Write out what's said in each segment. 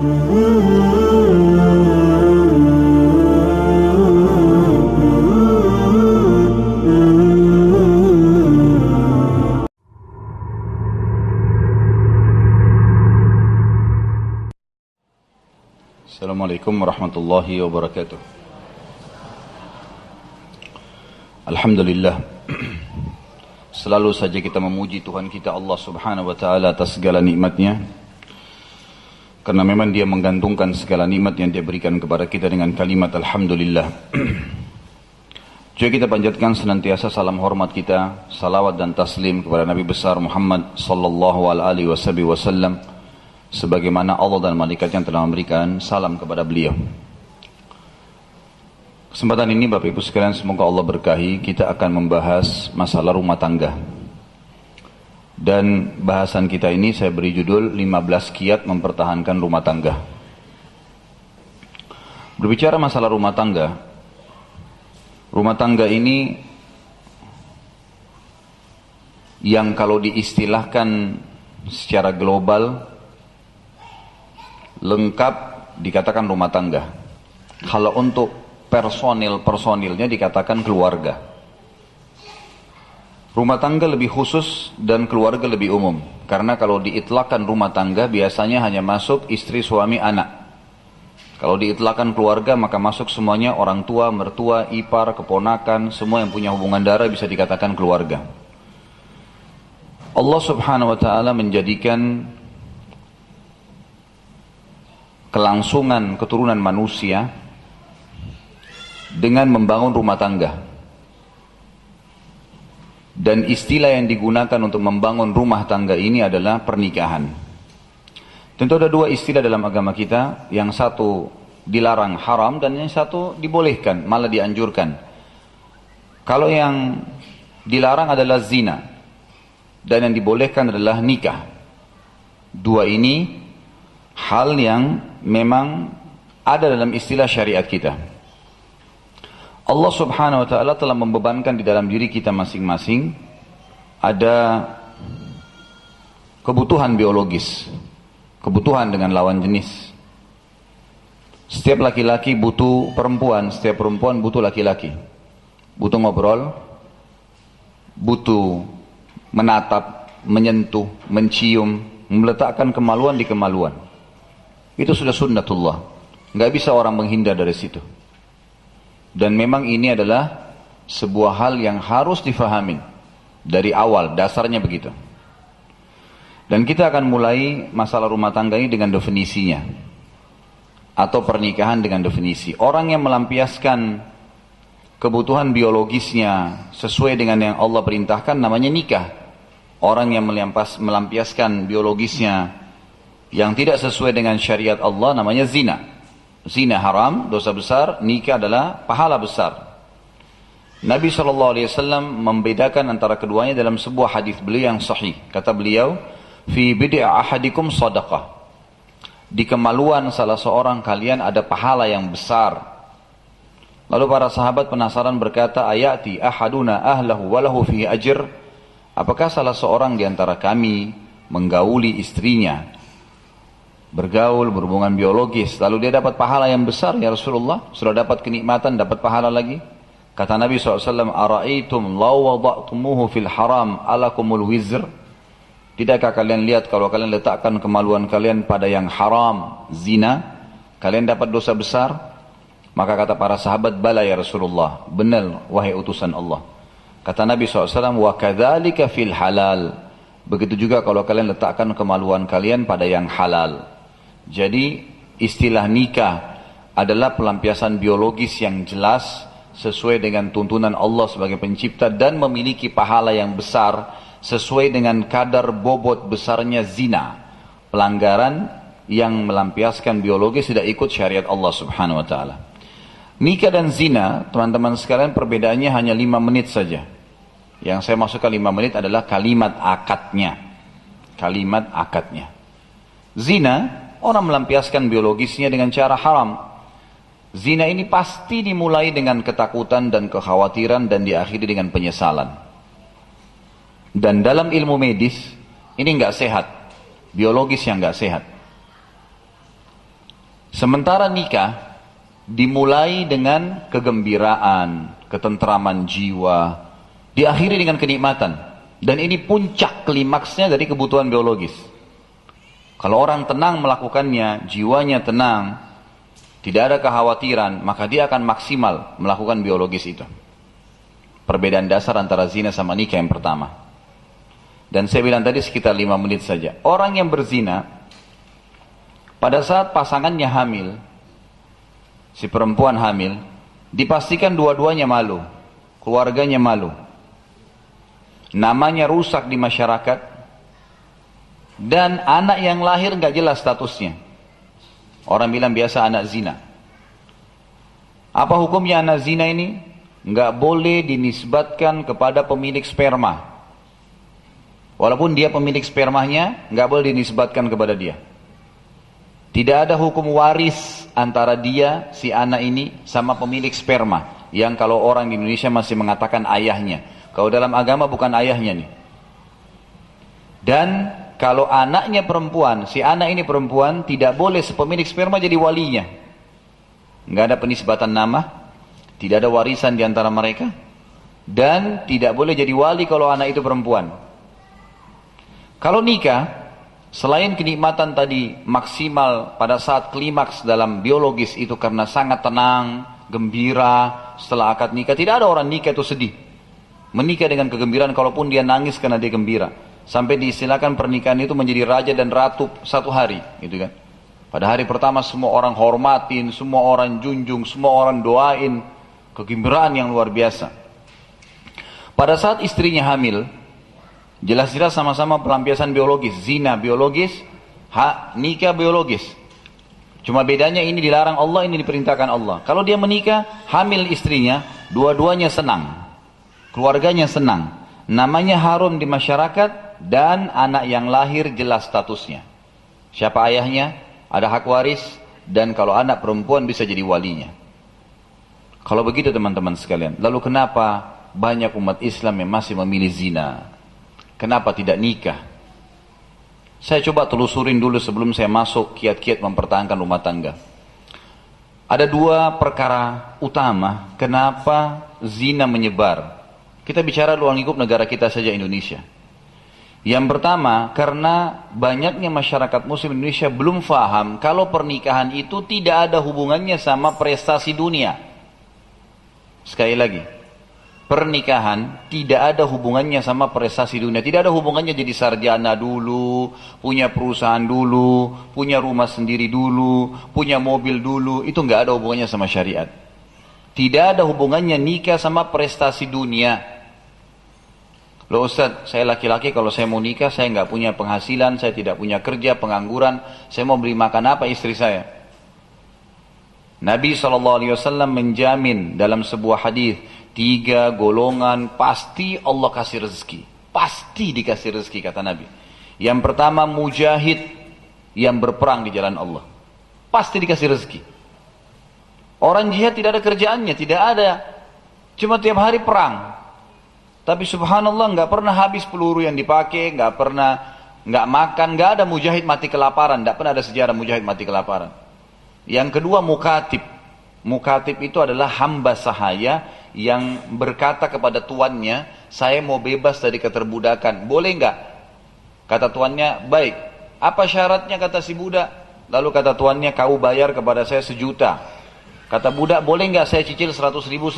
Assalamualaikum warahmatullahi wabarakatuh. Alhamdulillah, selalu saja kita memuji Tuhan kita Allah subhanahu wa ta'ala atas segala nikmatnya, karena memang dia menggantungkan segala nikmat yang dia berikan kepada kita dengan kalimat Alhamdulillah. Juga kita panjatkan senantiasa salam hormat kita, salawat dan taslim kepada Nabi besar Muhammad sallallahu alaihi wasallam, sebagaimana Allah dan malaikatnya telah memberikan salam kepada beliau. Kesempatan ini Bapak Ibu sekalian, semoga Allah berkahi. Kita akan membahas masalah rumah tangga. Dan bahasan kita ini saya beri judul 15 kiat mempertahankan rumah tangga. Berbicara masalah rumah tangga ini yang kalau diistilahkan secara global lengkap dikatakan rumah tangga. Kalau untuk personilnya dikatakan keluarga. Rumah tangga lebih khusus dan keluarga lebih umum. Karena kalau diitlakkan rumah tangga biasanya hanya masuk istri, suami, anak. Kalau diitlakkan keluarga maka masuk semuanya, orang tua, mertua, ipar, keponakan, semua yang punya hubungan darah bisa dikatakan keluarga. Allah subhanahu wa ta'ala menjadikan kelangsungan keturunan manusia dengan membangun rumah tangga. Dan istilah yang digunakan untuk membangun rumah tangga ini adalah pernikahan. Tentu ada dua istilah dalam agama kita, yang satu dilarang haram dan yang satu dibolehkan, malah dianjurkan. Kalau yang dilarang adalah zina dan yang dibolehkan adalah nikah. Dua ini hal yang memang ada dalam istilah syariat kita. Allah subhanahu wa ta'ala telah membebankan di dalam diri kita masing-masing ada kebutuhan biologis, kebutuhan dengan lawan jenis. Setiap laki-laki butuh perempuan, setiap perempuan butuh laki-laki. Butuh ngobrol, butuh menatap, menyentuh, mencium, meletakkan kemaluan di kemaluan. Itu sudah sunnatullah. Nggak bisa orang menghindar dari situ. Dan memang ini adalah sebuah hal yang harus difahami dari awal, dasarnya begitu. Dan kita akan mulai masalah rumah tangga ini dengan definisinya, atau pernikahan dengan definisi. Orang yang melampiaskan kebutuhan biologisnya sesuai dengan yang Allah perintahkan namanya nikah. Orang yang melampiaskan biologisnya yang tidak sesuai dengan syariat Allah namanya zina. Zina haram, dosa besar, nikah adalah pahala besar. Nabi SAW membedakan antara keduanya dalam sebuah hadis beliau yang sahih. Kata beliau, fi bid'a ahadikum sadaqah. Di kemaluan salah seorang kalian ada pahala yang besar. Lalu para sahabat penasaran berkata, ayati ahaduna ahlahu walahu fihi ajr. Apakah salah seorang di antara kami menggauli istrinya, bergaul, berhubungan biologis, lalu dia dapat pahala yang besar ya Rasulullah? Sudah dapat kenikmatan, dapat pahala lagi? Kata Nabi SAW, ara'aitum law wada'tumuhu fil haram alakumul wizr. Tidakkah kalian lihat kalau kalian letakkan kemaluan kalian pada yang haram, zina, kalian dapat dosa besar? Maka kata para sahabat, bala ya Rasulullah, benar wahai utusan Allah. Kata Nabi SAW, wa kadzalika fil halal. Begitu juga kalau kalian letakkan kemaluan kalian pada yang halal. Jadi istilah nikah adalah pelampiasan biologis yang jelas sesuai dengan tuntunan Allah sebagai pencipta dan memiliki pahala yang besar sesuai dengan kadar bobot besarnya zina. Pelanggaran yang melampiaskan biologis tidak ikut syariat Allah subhanahu wa ta'ala. Nikah dan zina, teman-teman sekalian, perbedaannya hanya 5 menit saja. Yang saya masukkan 5 menit adalah kalimat akadnya. Kalimat akadnya. Zina, orang melampiaskan biologisnya dengan cara haram. Zina ini pasti dimulai dengan ketakutan dan kekhawatiran dan diakhiri dengan penyesalan. Dan dalam ilmu medis, ini nggak sehat. Biologis yang nggak sehat. Sementara nikah dimulai dengan kegembiraan, ketentraman jiwa, diakhiri dengan kenikmatan. Dan ini puncak klimaksnya dari kebutuhan biologis. Kalau orang tenang melakukannya, jiwanya tenang, tidak ada kekhawatiran, maka dia akan maksimal melakukan biologis itu. Perbedaan dasar antara zina sama nikah yang pertama. Dan saya bilang tadi sekitar 5 menit saja. Orang yang berzina, pada saat pasangannya hamil, si perempuan hamil, dipastikan dua-duanya malu, keluarganya malu. Namanya rusak di masyarakat, dan anak yang lahir nggak jelas statusnya. Orang bilang biasa anak zina. Apa hukumnya anak zina ini? Nggak boleh dinisbatkan kepada pemilik sperma. Walaupun dia pemilik spermanya, nggak boleh dinisbatkan kepada dia. Tidak ada hukum waris antara dia, si anak ini, sama pemilik sperma. Yang kalau orang di Indonesia masih mengatakan ayahnya. Kalau dalam agama bukan ayahnya nih. Dan kalau anaknya perempuan, si anak ini perempuan, tidak boleh sepemilik sperma jadi walinya. Nggak ada penisbatan nama, tidak ada warisan di antara mereka, dan tidak boleh jadi wali kalau anak itu perempuan. Kalau nikah, selain kenikmatan tadi maksimal pada saat klimaks dalam biologis itu karena sangat tenang, gembira setelah akad nikah, tidak ada orang nikah itu sedih. Menikah dengan kegembiraan, kalaupun dia nangis karena dia gembira. Sampai diistilahkan pernikahan itu menjadi raja dan ratu 1 hari, gitu kan. Pada hari pertama semua orang hormatin, semua orang junjung, semua orang doain, kegembiraan yang luar biasa. Pada saat istrinya hamil, jelas-jelas sama-sama pelampiasan biologis, zina biologis, nikah biologis. Cuma bedanya ini dilarang Allah, ini diperintahkan Allah. Kalau dia menikah, hamil istrinya, dua-duanya senang. Keluarganya senang, namanya harum di masyarakat, dan anak yang lahir jelas statusnya. Siapa ayahnya, ada hak waris, dan kalau anak perempuan bisa jadi walinya. Kalau begitu teman-teman sekalian, lalu kenapa banyak umat Islam yang masih memilih zina? Kenapa tidak nikah? Saya coba telusurin dulu sebelum saya masuk kiat-kiat mempertahankan rumah tangga. Ada 2 perkara utama kenapa zina menyebar. Kita bicara luar lingkup negara kita saja, Indonesia. Yang pertama, karena banyaknya masyarakat muslim Indonesia belum faham kalau pernikahan itu tidak ada hubungannya sama prestasi dunia. Sekali lagi, pernikahan tidak ada hubungannya sama prestasi dunia. Tidak ada hubungannya jadi sarjana dulu, punya perusahaan dulu, punya rumah sendiri dulu, punya mobil dulu. Itu nggak ada hubungannya sama syariat. Tidak ada hubungannya nikah sama prestasi dunia. Loh Ustaz, saya laki-laki, kalau saya mau nikah, saya nggak punya penghasilan, saya tidak punya kerja, pengangguran, saya mau beli makan apa istri saya? Nabi SAW menjamin dalam sebuah hadis 3 golongan pasti Allah kasih rezeki. Pasti dikasih rezeki, kata Nabi. Yang pertama, mujahid yang berperang di jalan Allah. Pasti dikasih rezeki. Orang jihad tidak ada kerjaannya, tidak ada. Cuma tiap hari perang. Tapi subhanallah nggak pernah habis peluru yang dipakai, nggak makan, nggak ada mujahid mati kelaparan, nggak pernah ada sejarah mujahid mati kelaparan. Yang kedua mukatib. Mukatib itu adalah hamba sahaya yang berkata kepada tuannya, saya mau bebas dari keterbudakan, boleh nggak? Kata tuannya, baik. Apa syaratnya, kata si budak? Lalu kata tuannya, kau bayar kepada saya 1 juta. Kata budak, boleh nggak saya cicil 100 ribu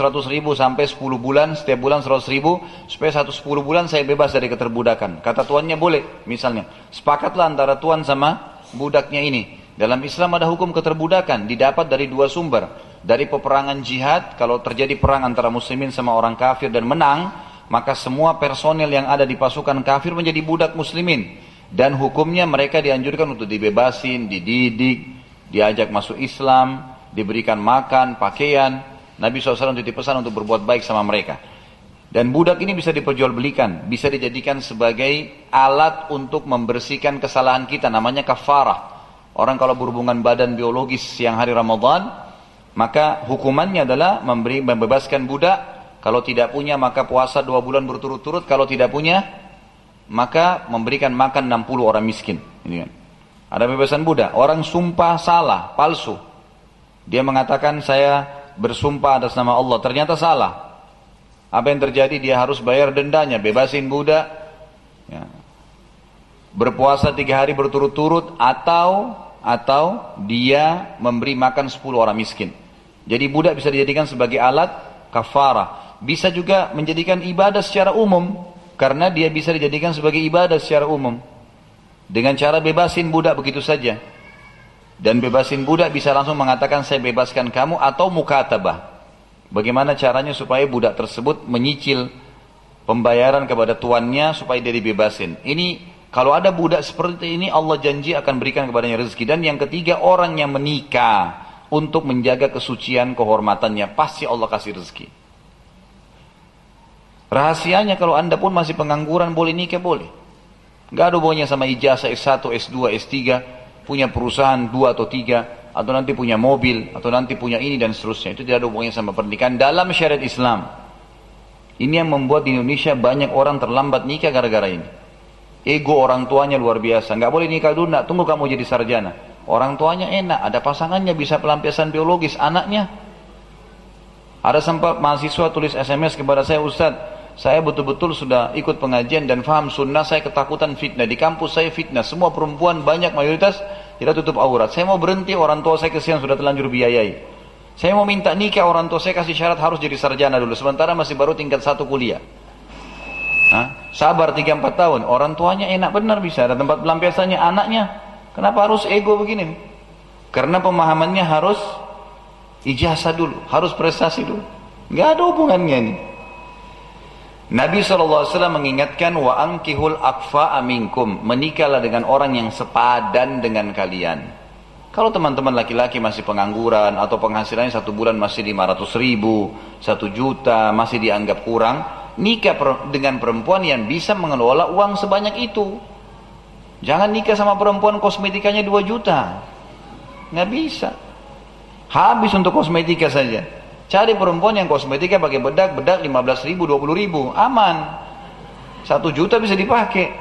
sampai 10 bulan, setiap bulan 100 ribu, supaya 10 bulan saya bebas dari keterbudakan. Kata tuannya, boleh, misalnya. Sepakatlah antara tuan sama budaknya ini. Dalam Islam ada hukum keterbudakan, didapat dari 2 sumber. Dari peperangan jihad, kalau terjadi perang antara muslimin sama orang kafir dan menang, maka semua personel yang ada di pasukan kafir menjadi budak muslimin. Dan hukumnya mereka dianjurkan untuk dibebasin, dididik, diajak masuk Islam, diberikan makan, pakaian. Nabi SAW titip pesan untuk berbuat baik sama mereka. Dan budak ini bisa diperjualbelikan, bisa dijadikan sebagai alat untuk membersihkan kesalahan kita, namanya kafarah. Orang kalau berhubungan badan biologis siang hari Ramadan, maka hukumannya adalah membebaskan budak. Kalau tidak punya maka puasa 2 bulan berturut-turut. Kalau tidak punya maka memberikan makan 60 orang miskin. Ini kan. Ada bebasan budak. Orang sumpah salah, palsu, Dia mengatakan saya bersumpah atas nama Allah, ternyata salah. Apa yang terjadi? Dia harus bayar dendanya, bebasin budak, ya, berpuasa 3 hari berturut-turut, atau dia memberi makan 10 orang miskin. Jadi budak bisa dijadikan sebagai alat kafarah. Bisa juga menjadikan ibadah secara umum, karena dia bisa dijadikan sebagai ibadah secara umum. Dengan cara bebasin budak begitu saja. Dan bebasin budak bisa langsung mengatakan saya bebaskan kamu, atau mukatabah. Bagaimana caranya supaya budak tersebut menyicil pembayaran kepada tuannya supaya dia dibebasin. Ini kalau ada budak seperti ini, Allah janji akan berikan kepadanya rezeki. Dan yang ketiga, orang yang menikah untuk menjaga kesucian kehormatannya, pasti Allah kasih rezeki. Rahasianya kalau anda pun masih pengangguran, boleh nikah, boleh. Gak ada hubungannya sama ijazah S1, S2, S3, punya perusahaan 2 atau 3, atau nanti punya mobil, atau nanti punya ini dan seterusnya. Itu tidak ada hubungannya sama pernikahan dalam syariat Islam. Ini yang membuat di Indonesia banyak orang terlambat nikah gara-gara ini. Ego orang tuanya luar biasa. Nggak boleh nikah dulu, nak, tunggu kamu jadi sarjana. Orang tuanya enak, ada pasangannya, bisa pelampiasan biologis. Anaknya, ada sempat mahasiswa tulis SMS kepada saya, Ustaz, saya betul-betul sudah ikut pengajian dan faham sunnah, saya ketakutan fitnah. Di kampus saya fitnah, semua perempuan banyak mayoritas tidak tutup aurat. Saya mau berhenti, orang tua saya kesian sudah terlanjur biayai. Saya mau minta nikah, orang tua saya kasih syarat harus jadi sarjana dulu, sementara masih baru tingkat 1 kuliah. Sabar 3-4 tahun, orang tuanya enak benar, bisa ada tempat pelampiasannya. Anaknya, kenapa harus ego begini? Karena pemahamannya harus ijazah dulu, harus prestasi dulu. Nggak ada hubungannya ini. Nabi SAW mengingatkan, wa ankihul akfa'a minkum, menikahlah dengan orang yang sepadan dengan kalian. Kalau teman-teman laki-laki masih pengangguran atau penghasilannya 1 bulan masih 500.000, 1 juta, masih dianggap kurang, nikah dengan perempuan yang bisa mengelola uang sebanyak itu. Jangan nikah sama perempuan kosmetikanya 2 juta. Nggak bisa. Habis untuk kosmetika saja. Cari perempuan yang kosmetika pakai bedak 15.000, 20.000, aman. 1 juta bisa dipakai.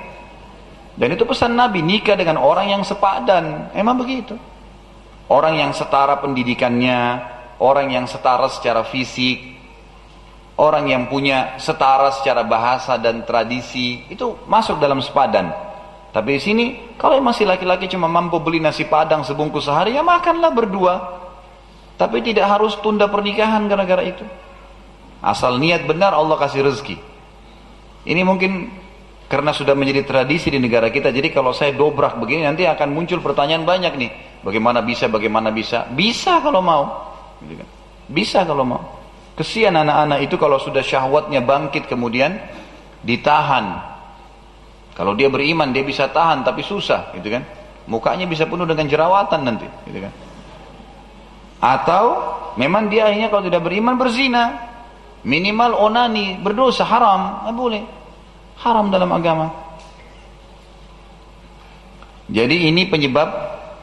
Dan itu pesan Nabi, nikah dengan orang yang sepadan. Emang begitu. Orang yang setara pendidikannya, orang yang setara secara fisik, orang yang punya setara secara bahasa dan tradisi, itu masuk dalam sepadan. Tapi di sini, kalau masih laki-laki cuma mampu beli nasi padang sebungkus sehari, ya makanlah berdua. Tapi tidak harus tunda pernikahan gara-gara itu. Asal niat benar, Allah kasih rezeki. Ini mungkin karena sudah menjadi tradisi di negara kita, jadi kalau saya dobrak begini, nanti akan muncul pertanyaan banyak nih. Bagaimana bisa, bagaimana bisa? Bisa kalau mau. Bisa kalau mau. Kesian anak-anak itu kalau sudah syahwatnya bangkit kemudian ditahan. Kalau dia beriman dia bisa tahan, tapi susah, gitu kan? Mukanya bisa penuh dengan jerawatan nanti, gitu kan? Atau memang dia akhirnya kalau tidak beriman berzina, minimal onani, berdosa, haram, nggak boleh, haram dalam agama. Jadi ini penyebab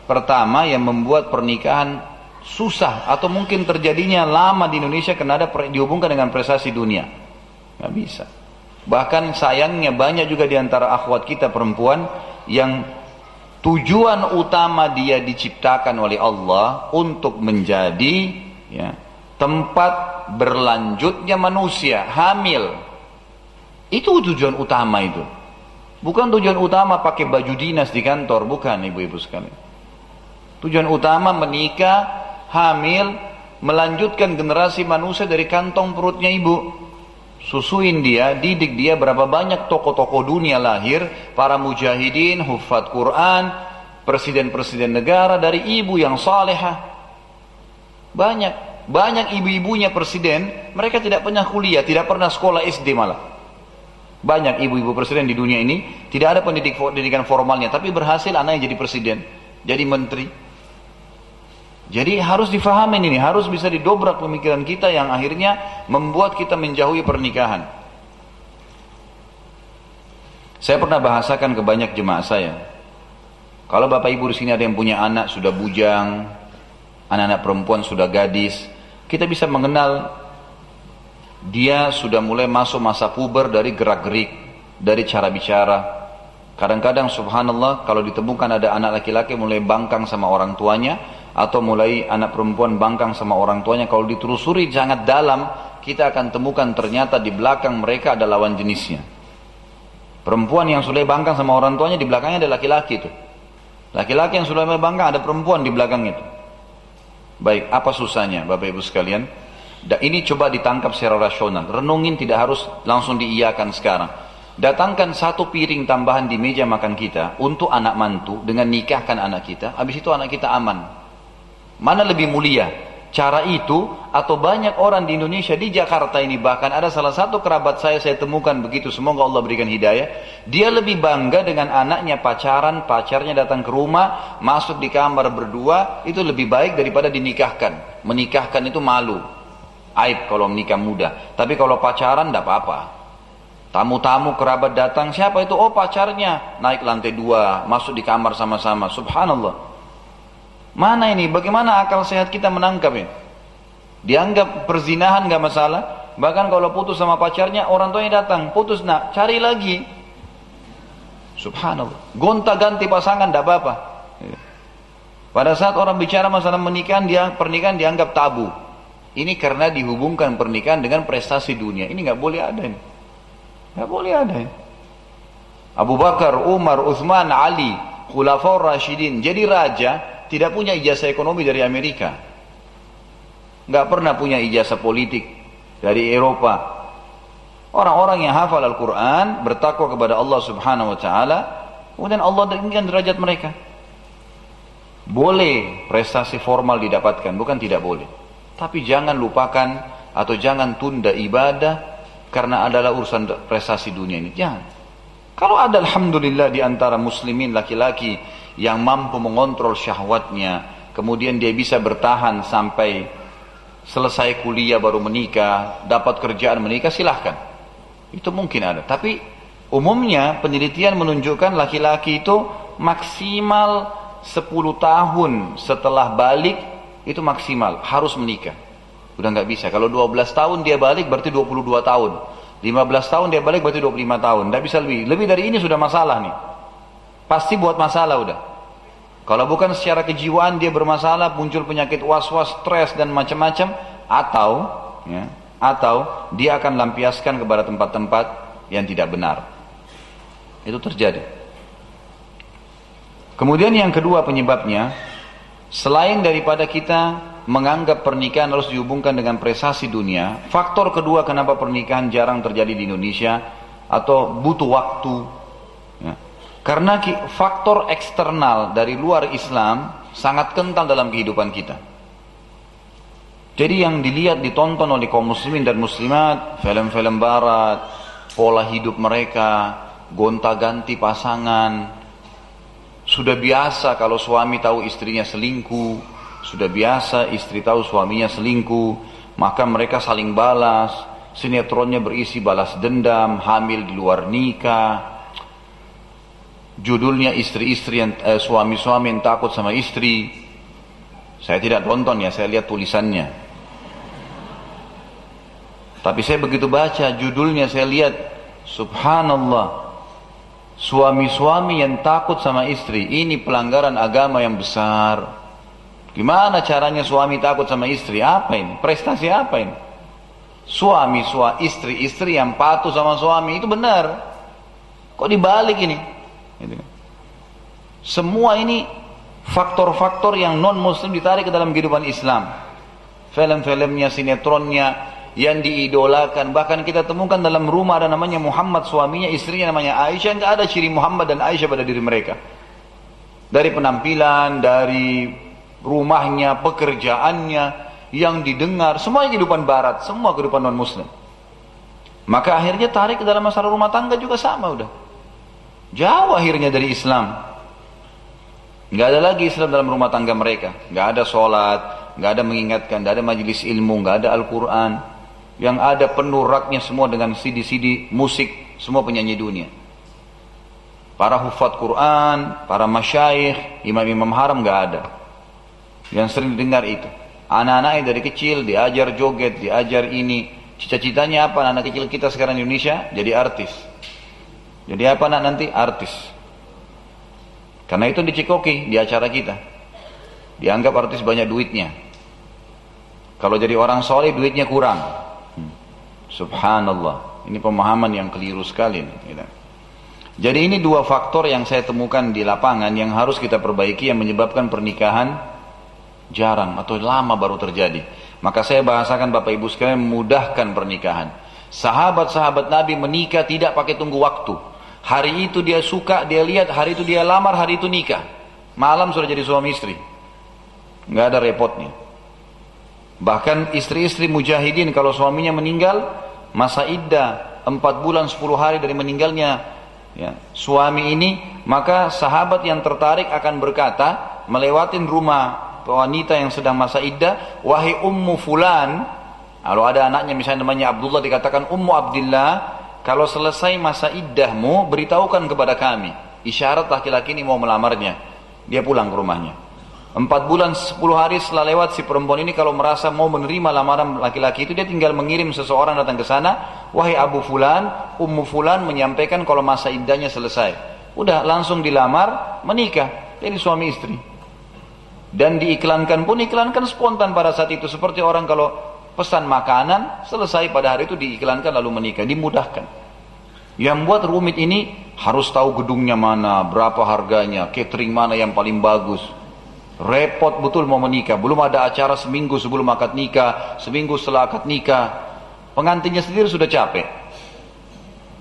pertama yang membuat pernikahan susah atau mungkin terjadinya lama di Indonesia karena ada dihubungkan dengan prestasi dunia. Nggak bisa. Bahkan sayangnya banyak juga di antara akhwat kita perempuan yang tujuan utama dia diciptakan oleh Allah untuk menjadi tempat berlanjutnya manusia, hamil. Itu tujuan utama itu. Bukan tujuan utama pakai baju dinas di kantor, bukan ibu-ibu sekalian. Tujuan utama menikah, hamil, melanjutkan generasi manusia dari kantong perutnya ibu. Susuin dia, didik dia, berapa banyak tokoh-tokoh dunia lahir, para mujahidin, hufat Quran, presiden-presiden negara dari ibu yang salehah. Banyak ibu-ibunya presiden, mereka tidak pernah kuliah, tidak pernah sekolah SD malah. Banyak ibu-ibu presiden di dunia ini, tidak ada pendidikan formalnya, tapi berhasil anaknya jadi presiden, jadi menteri. Jadi harus difahamin ini, harus bisa didobrak pemikiran kita yang akhirnya membuat kita menjauhi pernikahan. Saya pernah bahasakan ke banyak jemaah saya. Kalau bapak ibu di sini ada yang punya anak sudah bujang, anak-anak perempuan sudah gadis, kita bisa mengenal dia sudah mulai masuk masa puber dari gerak-gerik, dari cara bicara. Kadang-kadang subhanallah kalau ditemukan ada anak laki-laki mulai bangkang sama orang tuanya, atau mulai anak perempuan bangkang sama orang tuanya, kalau ditelusuri sangat dalam, kita akan temukan ternyata di belakang mereka ada lawan jenisnya. Perempuan yang sudah bangkang sama orang tuanya, di belakangnya ada laki-laki itu. Laki-laki yang sudah bangkang, ada perempuan di belakang itu. Baik, apa susahnya Bapak Ibu sekalian? Dan ini coba ditangkap secara rasional. Renungin, tidak harus langsung diiyakan sekarang. Datangkan 1 piring tambahan di meja makan kita untuk anak mantu dengan nikahkan anak kita, habis itu anak kita aman. Mana lebih mulia? Cara itu atau banyak orang di Indonesia, di Jakarta ini bahkan ada salah satu kerabat saya temukan begitu, semoga Allah berikan hidayah. Dia lebih bangga dengan anaknya pacaran, pacarnya datang ke rumah, masuk di kamar berdua, itu lebih baik daripada dinikahkan. Menikahkan itu malu, aib kalau menikah muda. Tapi kalau pacaran tidak apa-apa. Tamu-tamu kerabat datang, siapa itu? Oh pacarnya, naik lantai 2, masuk di kamar sama-sama. Subhanallah. Mana ini? Bagaimana akal sehat kita menangkap ini? Dianggap perzinahan gak masalah. Bahkan kalau putus sama pacarnya, orang tuanya datang, putus nak, cari lagi. Subhanallah. Gonta-ganti pasangan tidak apa-apa. Pada saat orang bicara masalah pernikahan dianggap tabu. Ini karena dihubungkan pernikahan dengan prestasi dunia. Ini gak boleh ada ini. Tidak boleh ada ya. Abu Bakar, Umar, Uthman, Ali, Khulafaur Rashidin. Jadi raja tidak punya ijazah ekonomi dari Amerika. Nggak pernah punya ijazah politik dari Eropa. Orang-orang yang hafal Al-Quran, bertakwa kepada Allah Subhanahu Wa Taala, kemudian Allah tinggikan derajat mereka. Boleh prestasi formal didapatkan, bukan tidak boleh. Tapi jangan lupakan atau jangan tunda ibadah karena adalah urusan prestasi dunia ini. Jangan. Kalau ada alhamdulillah di antara muslimin laki-laki yang mampu mengontrol syahwatnya, kemudian dia bisa bertahan sampai selesai kuliah baru menikah, dapat kerjaan menikah, silahkan. Itu mungkin ada. Tapi umumnya penelitian menunjukkan laki-laki itu maksimal 10 tahun setelah balik itu maksimal harus menikah. Udah nggak bisa. Kalau 12 tahun dia balik berarti 22 tahun. 15 tahun dia balik berarti 25 tahun. Nggak bisa lebih. Lebih dari ini sudah masalah nih. Pasti buat masalah udah. Kalau bukan secara kejiwaan dia bermasalah, muncul penyakit was-was, stres dan macam-macam, atau dia akan lampiaskan kepada tempat-tempat yang tidak benar. Itu terjadi. Kemudian yang kedua penyebabnya, selain daripada kita menganggap pernikahan harus dihubungkan dengan prestasi dunia, faktor kedua kenapa pernikahan jarang terjadi di Indonesia atau butuh waktu, ya, karena faktor eksternal dari luar Islam sangat kental dalam kehidupan kita. Jadi yang dilihat, ditonton oleh kaum muslimin dan muslimat, film-film barat, pola hidup mereka, gonta-ganti pasangan, sudah biasa kalau suami tahu istrinya selingkuh, sudah biasa istri tahu suaminya selingkuh, maka mereka saling balas. Sinetronnya berisi balas dendam, hamil di luar nikah. Judulnya istri-istri yang suami-suami yang takut sama istri. Saya tidak tonton ya, saya lihat tulisannya. Tapi saya begitu baca judulnya, saya lihat, subhanallah, suami-suami yang takut sama istri, ini pelanggaran agama yang besar. Gimana caranya suami takut sama istri? Apa ini? Prestasi apa ini? Istri-istri yang patuh sama suami, itu benar. Kok dibalik ini? Semua ini faktor-faktor yang non-muslim ditarik ke dalam kehidupan Islam. Film-filmnya, sinetronnya yang diidolakan. Bahkan kita temukan dalam rumah ada namanya Muhammad, suaminya, istrinya namanya Aisyah. Enggak ada ciri Muhammad dan Aisyah pada diri mereka. Dari penampilan, dari rumahnya, pekerjaannya, yang didengar, semua kehidupan barat, semua kehidupan non-muslim. Maka akhirnya tarik ke dalam masalah rumah tangga juga sama udah. Jauh akhirnya dari Islam. Nggak ada lagi Islam dalam rumah tangga mereka. Nggak ada sholat, nggak ada mengingatkan, nggak ada majelis ilmu, nggak ada Al-Quran. Yang ada penuh raknya semua dengan CD-CD, musik, semua penyanyi dunia. Para hufaz Quran, para masyayikh, imam-imam haram nggak ada. Yang sering dengar itu. Anak-anaknya dari kecil diajar joget, diajar ini. Cita-citanya apa anak kecil kita sekarang di Indonesia? Jadi artis. Jadi apa nanti? Artis. Karena itu dicekoki di acara kita. Dianggap artis banyak duitnya. Kalau jadi orang soleh duitnya kurang. Subhanallah. Ini pemahaman yang keliru sekali. Jadi ini dua faktor yang saya temukan di lapangan yang harus kita perbaiki, yang menyebabkan pernikahan jarang atau lama baru terjadi. Maka saya bahasakan Bapak Ibu sekalian, memudahkan pernikahan. Sahabat-sahabat Nabi menikah tidak pakai tunggu waktu. Hari itu dia suka, dia lihat, hari itu dia lamar, hari itu nikah. Malam sudah jadi suami istri. Nggak ada repotnya. Bahkan istri-istri mujahidin kalau suaminya meninggal, masa iddah 4 bulan 10 hari dari meninggalnya suami ini, maka sahabat yang tertarik akan berkata, melewatin rumah wanita yang sedang masa iddah, wahai ummu fulan, kalau ada anaknya misalnya namanya Abdullah, dikatakan ummu Abdillah, kalau selesai masa iddahmu beritahukan kepada kami, isyarat laki-laki ini mau melamarnya, dia pulang ke rumahnya. 4 bulan 10 hari setelah lewat, si perempuan ini kalau merasa mau menerima lamaran laki-laki itu, dia tinggal mengirim seseorang datang ke sana, wahai Abu Fulan, Ummu Fulan menyampaikan kalau masa iddahnya selesai. Udah langsung dilamar, menikah, jadi suami istri. Dan diiklankan pun, iklankan spontan pada saat itu, seperti orang kalau pesan makanan, selesai pada hari itu diiklankan lalu menikah, dimudahkan. Yang buat rumit ini harus tahu gedungnya mana, berapa harganya, catering mana yang paling bagus. Repot betul mau menikah, belum ada acara seminggu sebelum akad nikah, seminggu setelah akad nikah. Pengantinnya sendiri sudah capek.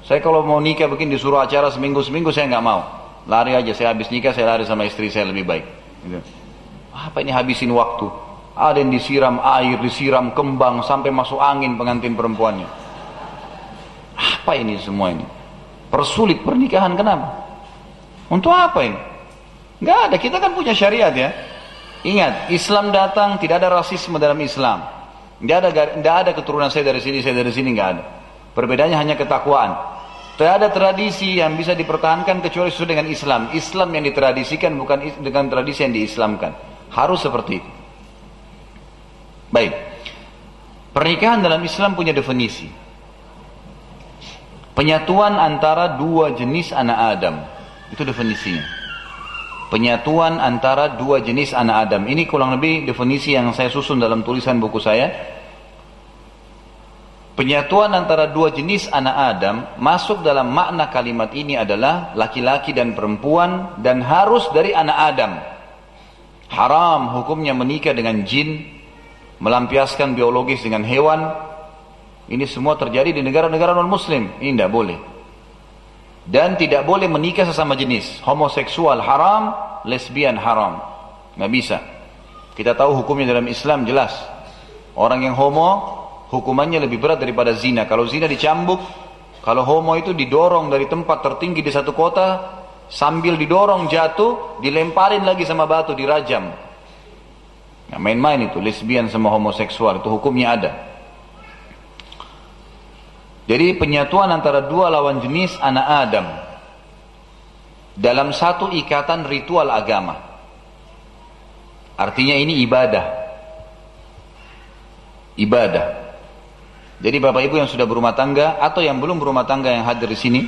Saya kalau mau nikah begini disuruh acara seminggu-seminggu, saya nggak mau. Lari aja, saya habis nikah saya lari sama istri saya lebih baik. Gitu. Apa ini habisin waktu? Ada yang disiram air, disiram kembang sampai masuk angin pengantin perempuannya. Apa ini semua ini? Persulit pernikahan, kenapa? Untuk apa ini? Nggak ada, kita kan punya syariat ya. Ingat, Islam datang, tidak ada rasisme dalam Islam. Nggak ada keturunan saya dari sini, nggak ada. Perbedaannya hanya ketakwaan. Tidak ada tradisi yang bisa dipertahankan kecuali sesuai dengan Islam. Islam yang ditradisikan bukan dengan tradisi yang diislamkan. Harus seperti itu. Baik. Pernikahan dalam Islam punya definisi. Penyatuan antara dua jenis anak Adam. Itu definisinya. Penyatuan antara dua jenis anak Adam. Ini kurang lebih definisi yang saya susun dalam tulisan buku saya. Penyatuan antara dua jenis anak Adam masuk dalam makna kalimat ini adalah laki-laki dan perempuan, dan harus dari anak Adam. Haram hukumnya menikah dengan jin, melampiaskan biologis dengan hewan. Ini semua terjadi di negara-negara non-muslim. Ini tidak boleh. Dan tidak boleh menikah sesama jenis. Homoseksual haram, lesbian haram. Nggak bisa. Kita tahu hukumnya dalam Islam jelas. Orang yang homo, hukumannya lebih berat daripada zina. Kalau zina dicambuk, kalau homo itu didorong dari tempat tertinggi di satu kota, sambil didorong jatuh, dilemparin lagi sama batu, dirajam. Nggak main-main itu, lesbian sama homoseksual, itu hukumnya ada. Jadi penyatuan antara dua lawan jenis anak Adam dalam satu ikatan ritual agama. Artinya ini ibadah. Ibadah. Jadi Bapak Ibu yang sudah berumah tangga atau yang belum berumah tangga yang hadir di sini,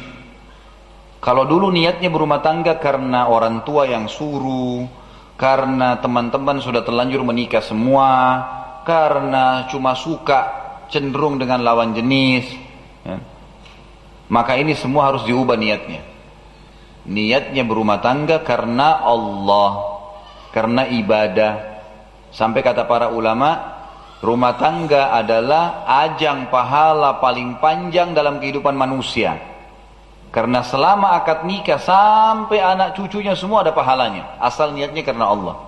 kalau dulu niatnya berumah tangga karena orang tua yang suruh, karena teman-teman sudah terlanjur menikah semua, karena cuma suka cenderung dengan lawan jenis, ya, maka ini semua harus diubah niatnya. Niatnya berumah tangga karena Allah, karena ibadah. Sampai kata para ulama, rumah tangga adalah ajang pahala paling panjang dalam kehidupan manusia. Karena selama akad nikah sampai anak cucunya semua ada pahalanya, asal niatnya karena Allah.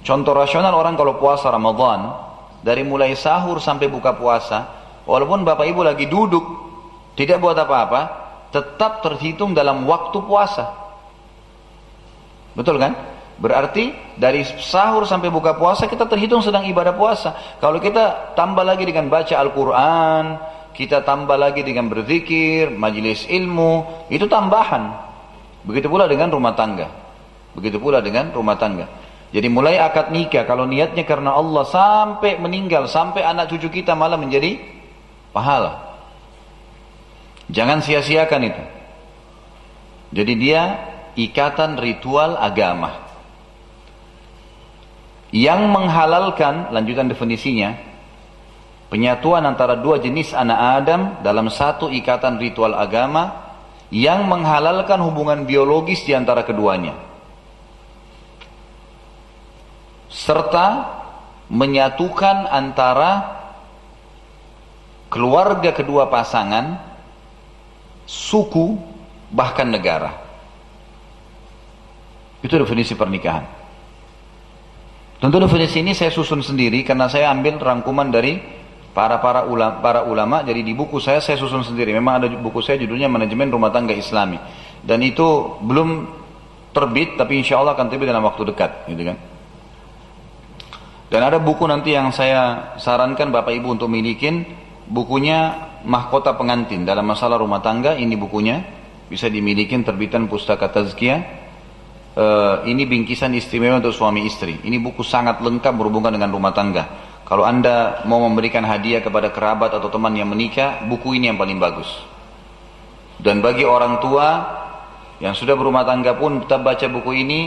Contoh rasional, orang kalau puasa Ramadan, dari mulai sahur sampai buka puasa, walaupun Bapak Ibu lagi duduk, tidak buat apa-apa, tetap terhitung dalam waktu puasa. Betul kan? Berarti dari sahur sampai buka puasa kita terhitung sedang ibadah puasa. Kalau kita tambah lagi dengan baca Al-Quran, kita tambah lagi dengan berzikir, majelis ilmu, itu tambahan. Begitu pula dengan rumah tangga. Begitu pula dengan rumah tangga. Jadi mulai akad nikah, kalau niatnya karena Allah sampai meninggal, sampai anak cucu kita malah menjadi pahala. Jangan sia-siakan itu. Jadi dia ikatan ritual agama. Yang menghalalkan, lanjutan definisinya, penyatuan antara dua jenis anak Adam dalam satu ikatan ritual agama yang menghalalkan hubungan biologis di antara keduanya. Serta menyatukan antara keluarga kedua pasangan, suku, bahkan negara. Itu definisi pernikahan. Tentu definisi ini saya susun sendiri karena saya ambil rangkuman dari para ulama. Jadi di buku saya susun sendiri. Memang ada buku saya judulnya Manajemen Rumah Tangga Islami. Dan itu belum terbit, tapi insya Allah akan terbit dalam waktu dekat, gitu kan. Dan ada buku nanti yang saya sarankan Bapak Ibu untuk milikin, bukunya Mahkota Pengantin dalam masalah rumah tangga. Ini bukunya bisa dimilikin, terbitan Pustaka Tazkiyah. Ini bingkisan istimewa untuk suami istri. Ini buku sangat lengkap berhubungan dengan rumah tangga. Kalau Anda mau memberikan hadiah kepada kerabat atau teman yang menikah, buku ini yang paling bagus. Dan bagi orang tua yang sudah berumah tangga pun tetap baca buku ini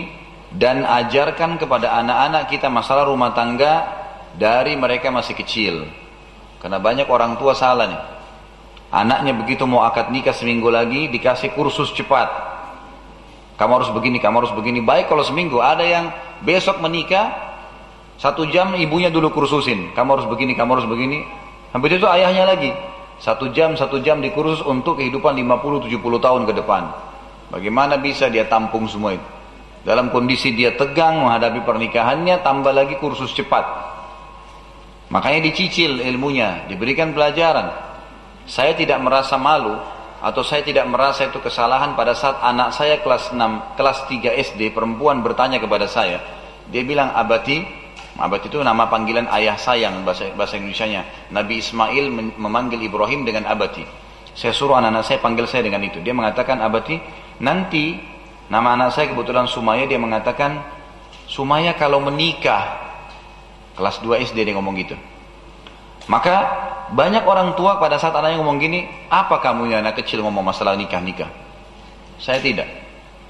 dan ajarkan kepada anak-anak kita masalah rumah tangga dari mereka masih kecil. Karena banyak orang tua salah nih. Anaknya begitu mau akad nikah seminggu lagi dikasih kursus cepat. Kamu harus begini, kamu harus begini. Baik kalau seminggu, ada yang besok menikah 1 jam ibunya dulu kursusin. Kamu harus begini, kamu harus begini. Habis itu ayahnya lagi 1 jam dikursus untuk kehidupan 50-70 tahun ke depan. Bagaimana bisa dia tampung semua itu? Dalam kondisi dia tegang menghadapi pernikahannya, tambah lagi kursus cepat. Makanya dicicil ilmunya, diberikan pelajaran. Saya tidak merasa malu atau saya tidak merasa itu kesalahan pada saat anak saya kelas 3 SD perempuan bertanya kepada saya. Dia bilang, abati itu nama panggilan ayah sayang bahasa Indonesianya. Nabi Ismail memanggil Ibrahim dengan abati. Saya suruh anak-anak saya panggil saya dengan itu. Dia mengatakan, abati, nanti nama anak saya kebetulan Sumaya, dia mengatakan, Sumaya kalau menikah, kelas 2 SD dia ngomong gitu. Maka banyak orang tua pada saat anaknya ngomong gini, apa kamu ya anak kecil ngomong masalah nikah? Saya tidak.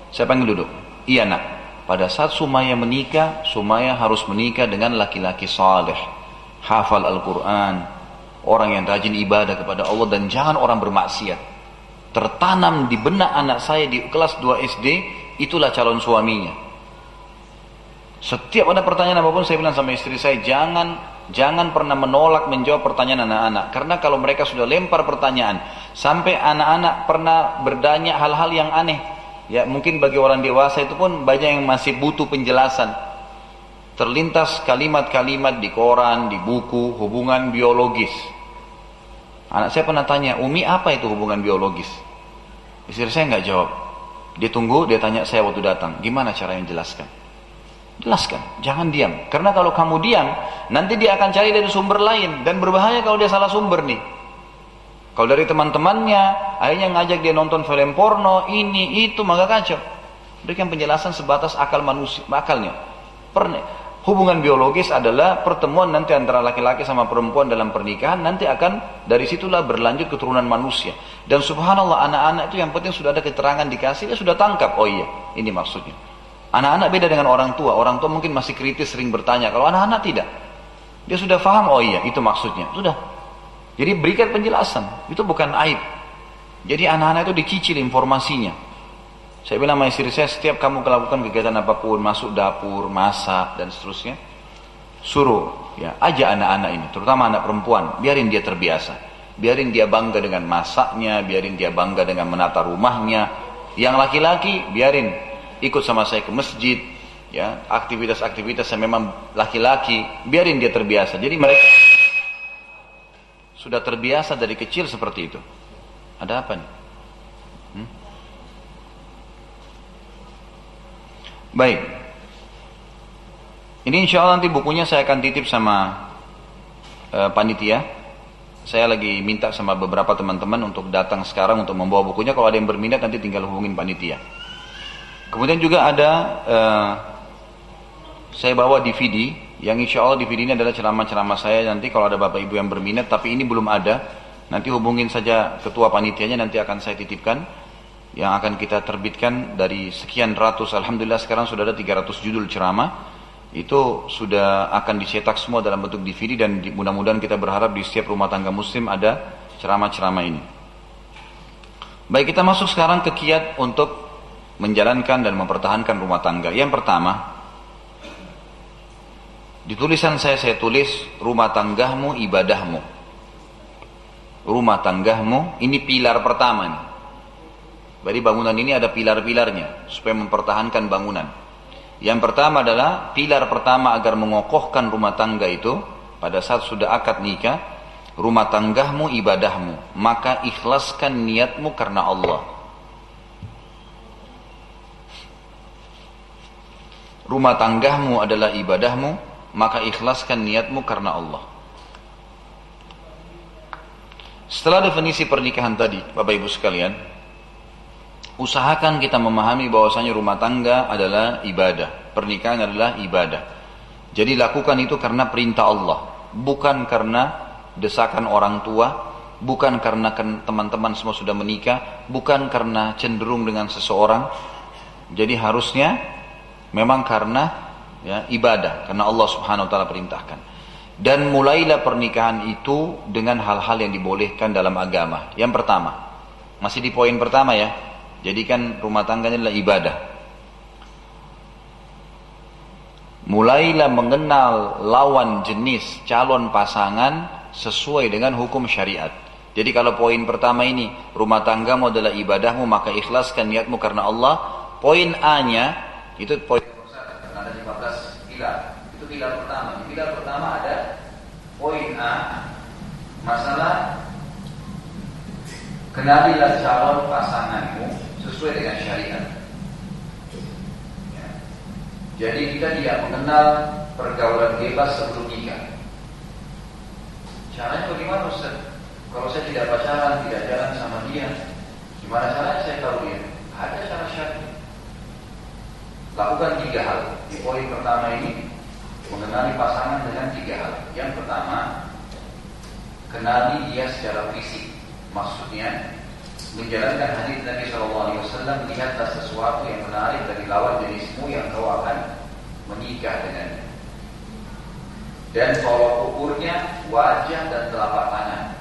Saya panggil duduk. Iya nak, pada saat Sumaya menikah, Sumaya harus menikah dengan laki-laki saleh, hafal Al-Quran, orang yang rajin ibadah kepada Allah, dan jangan orang bermaksiat. Tertanam di benak anak saya di kelas 2 SD, itulah calon suaminya. Setiap ada pertanyaan apapun saya bilang sama istri saya, jangan pernah menolak menjawab pertanyaan anak-anak. Karena kalau mereka sudah lempar pertanyaan, sampai anak-anak pernah bertanya hal-hal yang aneh. Ya mungkin bagi orang dewasa itu pun banyak yang masih butuh penjelasan. Terlintas kalimat-kalimat di koran, di buku, hubungan biologis. Anak saya pernah tanya, Umi apa itu hubungan biologis? Istri saya nggak jawab. Dia tunggu, dia tanya saya waktu datang, gimana cara yang jelaskan? Jelaskan, jangan diam. Karena kalau kamu diam, nanti dia akan cari dari sumber lain. Dan berbahaya kalau dia salah sumber nih. Kalau dari teman-temannya, akhirnya ngajak dia nonton film porno, ini, itu, maka kacau. Berikan penjelasan sebatas akal manusia, akalnya. Hubungan biologis adalah pertemuan nanti antara laki-laki sama perempuan dalam pernikahan. Nanti akan dari situlah berlanjut keturunan manusia. Dan subhanallah anak-anak itu yang penting sudah ada keterangan dikasih, dia sudah tangkap. Oh iya, ini maksudnya. Anak-anak beda dengan orang tua. Orang tua mungkin masih kritis, sering bertanya. Kalau anak-anak tidak. Dia sudah paham, oh iya, itu maksudnya. Sudah. Jadi berikan penjelasan. Itu bukan aib. Jadi anak-anak itu dicicil informasinya. Saya bilang sama istri saya, setiap kamu melakukan kegiatan apapun, masuk dapur, masak, dan seterusnya, suruh, ya, ajak anak-anak ini, terutama anak perempuan, biarin dia terbiasa. Biarin dia bangga dengan masaknya, biarin dia bangga dengan menata rumahnya. Yang laki-laki, biarin ikut sama saya ke masjid, ya, aktivitas-aktivitas yang memang laki-laki, biarin dia terbiasa. Jadi mereka sudah terbiasa dari kecil seperti itu. Ada apa nih? Baik. Ini insya Allah nanti bukunya saya akan titip sama panitia. Saya lagi minta sama beberapa teman-teman untuk datang sekarang untuk membawa bukunya. Kalau ada yang berminat nanti tinggal hubungin panitia. Kemudian juga ada saya bawa DVD yang insya Allah DVD ini adalah ceramah-ceramah saya. Nanti kalau ada bapak ibu yang berminat, tapi ini belum ada, nanti hubungin saja ketua panitianya, nanti akan saya titipkan, yang akan kita terbitkan dari sekian ratus. Alhamdulillah sekarang sudah ada 300 judul ceramah Itu sudah akan dicetak semua dalam bentuk DVD dan mudah-mudahan kita berharap di setiap rumah tangga muslim ada ceramah-ceramah ini. Baik, kita masuk sekarang ke kiat untuk menjalankan dan mempertahankan rumah tangga. Yang pertama, di tulisan saya tulis rumah tanggamu ibadahmu. Rumah tanggamu ini pilar pertama nih. Jadi bangunan ini ada pilar-pilarnya supaya mempertahankan bangunan. Yang pertama adalah pilar pertama agar mengokohkan rumah tangga itu pada saat sudah akad nikah, rumah tanggamu ibadahmu, maka ikhlaskan niatmu karena Allah. Rumah tanggamu adalah ibadahmu, maka ikhlaskan niatmu karena Allah. Setelah definisi pernikahan tadi, Bapak Ibu sekalian, usahakan kita memahami bahwasanya rumah tangga adalah ibadah, pernikahan adalah ibadah. Jadi lakukan itu karena perintah Allah, bukan karena desakan orang tua, bukan karena teman-teman semua sudah menikah, bukan karena cenderung dengan seseorang. Jadi harusnya memang karena ibadah, karena Allah Subhanahu wa taala perintahkan. Dan mulailah pernikahan itu dengan hal-hal yang dibolehkan dalam agama. Yang pertama, masih di poin pertama ya. Jadikan rumah tangganya adalah ibadah. Mulailah mengenal lawan jenis calon pasangan sesuai dengan hukum syariat. Jadi kalau poin pertama ini, rumah tanggamu adalah ibadahmu, maka ikhlaskan niatmu karena Allah. Poin A-nya, itu poin ada 15 pilar. Itu pilar pertama. Di pilar pertama ada poin A, masalah kenalilah calon pasanganmu sesuai dengan syariat. Jadi kita tidak mengenal pergaulan bebas sebelum nikah. Caranya bagaimana Ustaz? Kalau saya tidak pacaran, tidak jalan sama dia, gimana caranya saya tahu dia? Ada cara syar'i. Lakukan 3 hal. Di poin pertama ini, mengenali pasangan dengan 3 hal. Yang pertama, kenali dia secara fisik. Maksudnya, menjalankan hadis Nabi SAW, lihatlah sesuatu yang menarik dari lawan jenismu yang kau akan menikah dengannya. Dan tolok ukurnya wajah dan telapak tangan.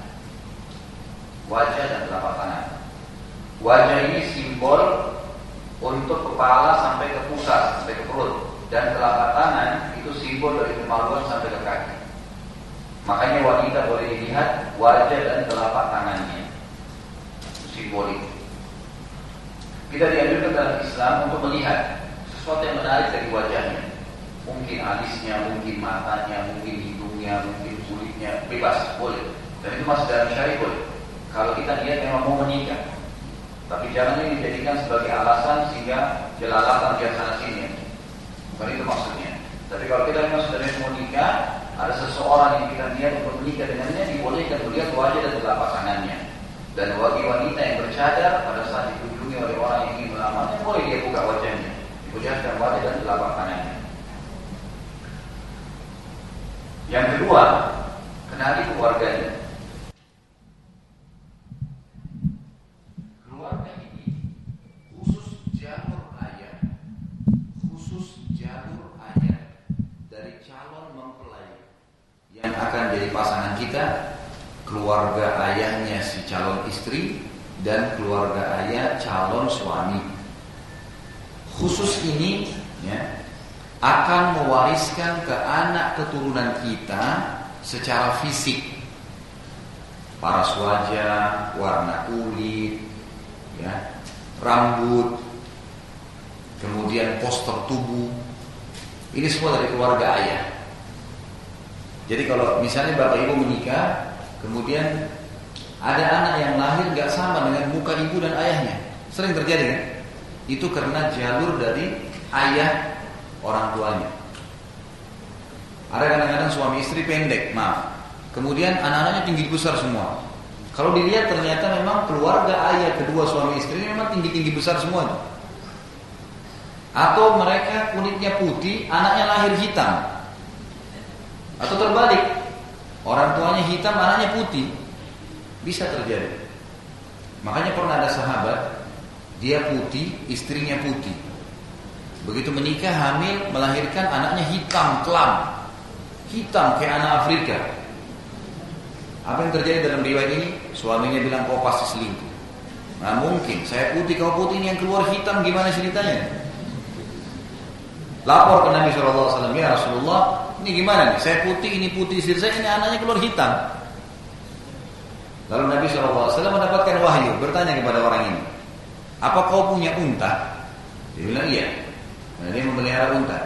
Wajah dan telapak tangan. Wajah ini simbol untuk kepala sampai ke pusat, sampai ke perut. Dan telapak tangan itu simbol dari kemaluan sampai ke kaki. Makanya wanita boleh dilihat wajah dan telapak tangannya. Simbolik. Kita dianjurkan dalam Islam untuk melihat sesuatu yang menarik dari wajahnya. Mungkin alisnya, mungkin matanya, mungkin hidungnya, mungkin kulitnya, bebas, boleh. Dan itu masih dalam syariat boleh. Kalau kita lihat memang mau menikah, tapi jangan ini dijadikan sebagai alasan sehingga jelalatan di sana sini. Bukan itu maksudnya. Tapi kalau kita memang sudah mau nikah, ada seseorang yang kita lihat untuk menikah dengannya, dibolehkan melihat wajah dan telapak tangannya. Dan bagi wanita yang bercadar pada saat dikunjungi oleh orang yang ingin melamarnya, boleh dia buka wajahnya, diperlihatkan wajah dan telapak tangannya. Yang kedua, kenali keluarganya. Keluarga ini khusus jalur ayah dari calon mempelai yang akan jadi pasangan kita. Keluarga ayahnya si calon istri dan keluarga ayah calon suami. Khusus ini akan mewariskan ke anak keturunan kita secara fisik. Paras wajah, warna kulit, rambut, kemudian postur tubuh. Ini semua dari keluarga ayah. Jadi kalau misalnya bapak ibu menikah, kemudian ada anak yang lahir gak sama dengan muka ibu dan ayahnya. Sering terjadi kan? Itu karena jalur dari ayah orang tuanya. Ada kadang-kadang suami istri pendek, kemudian anak-anaknya tinggi besar semua. Kalau dilihat ternyata memang keluarga ayah kedua suami istri ini memang tinggi-tinggi besar semua. Atau mereka kulitnya putih, anaknya lahir hitam. Atau terbalik, orang tuanya hitam, anaknya putih. Bisa terjadi. Makanya pernah ada sahabat, dia putih, istrinya putih. Begitu menikah, hamil, melahirkan anaknya hitam, kelam. Hitam kayak anak Afrika. Apa yang terjadi dalam riwayat ini? Suaminya bilang, kau pasti selingkuh. Nah mungkin, saya putih, kau putih, ini yang keluar hitam, gimana ceritanya? Lapor ke Nabi SAW, ya Rasulullah, ini gimana nih? Saya putih, ini putih, istri saya, ini anaknya keluar hitam. Lalu Nabi SAW mendapatkan wahyu, bertanya kepada orang ini, apa kau punya unta? Dia bilang iya. Nah, dia memelihara unta.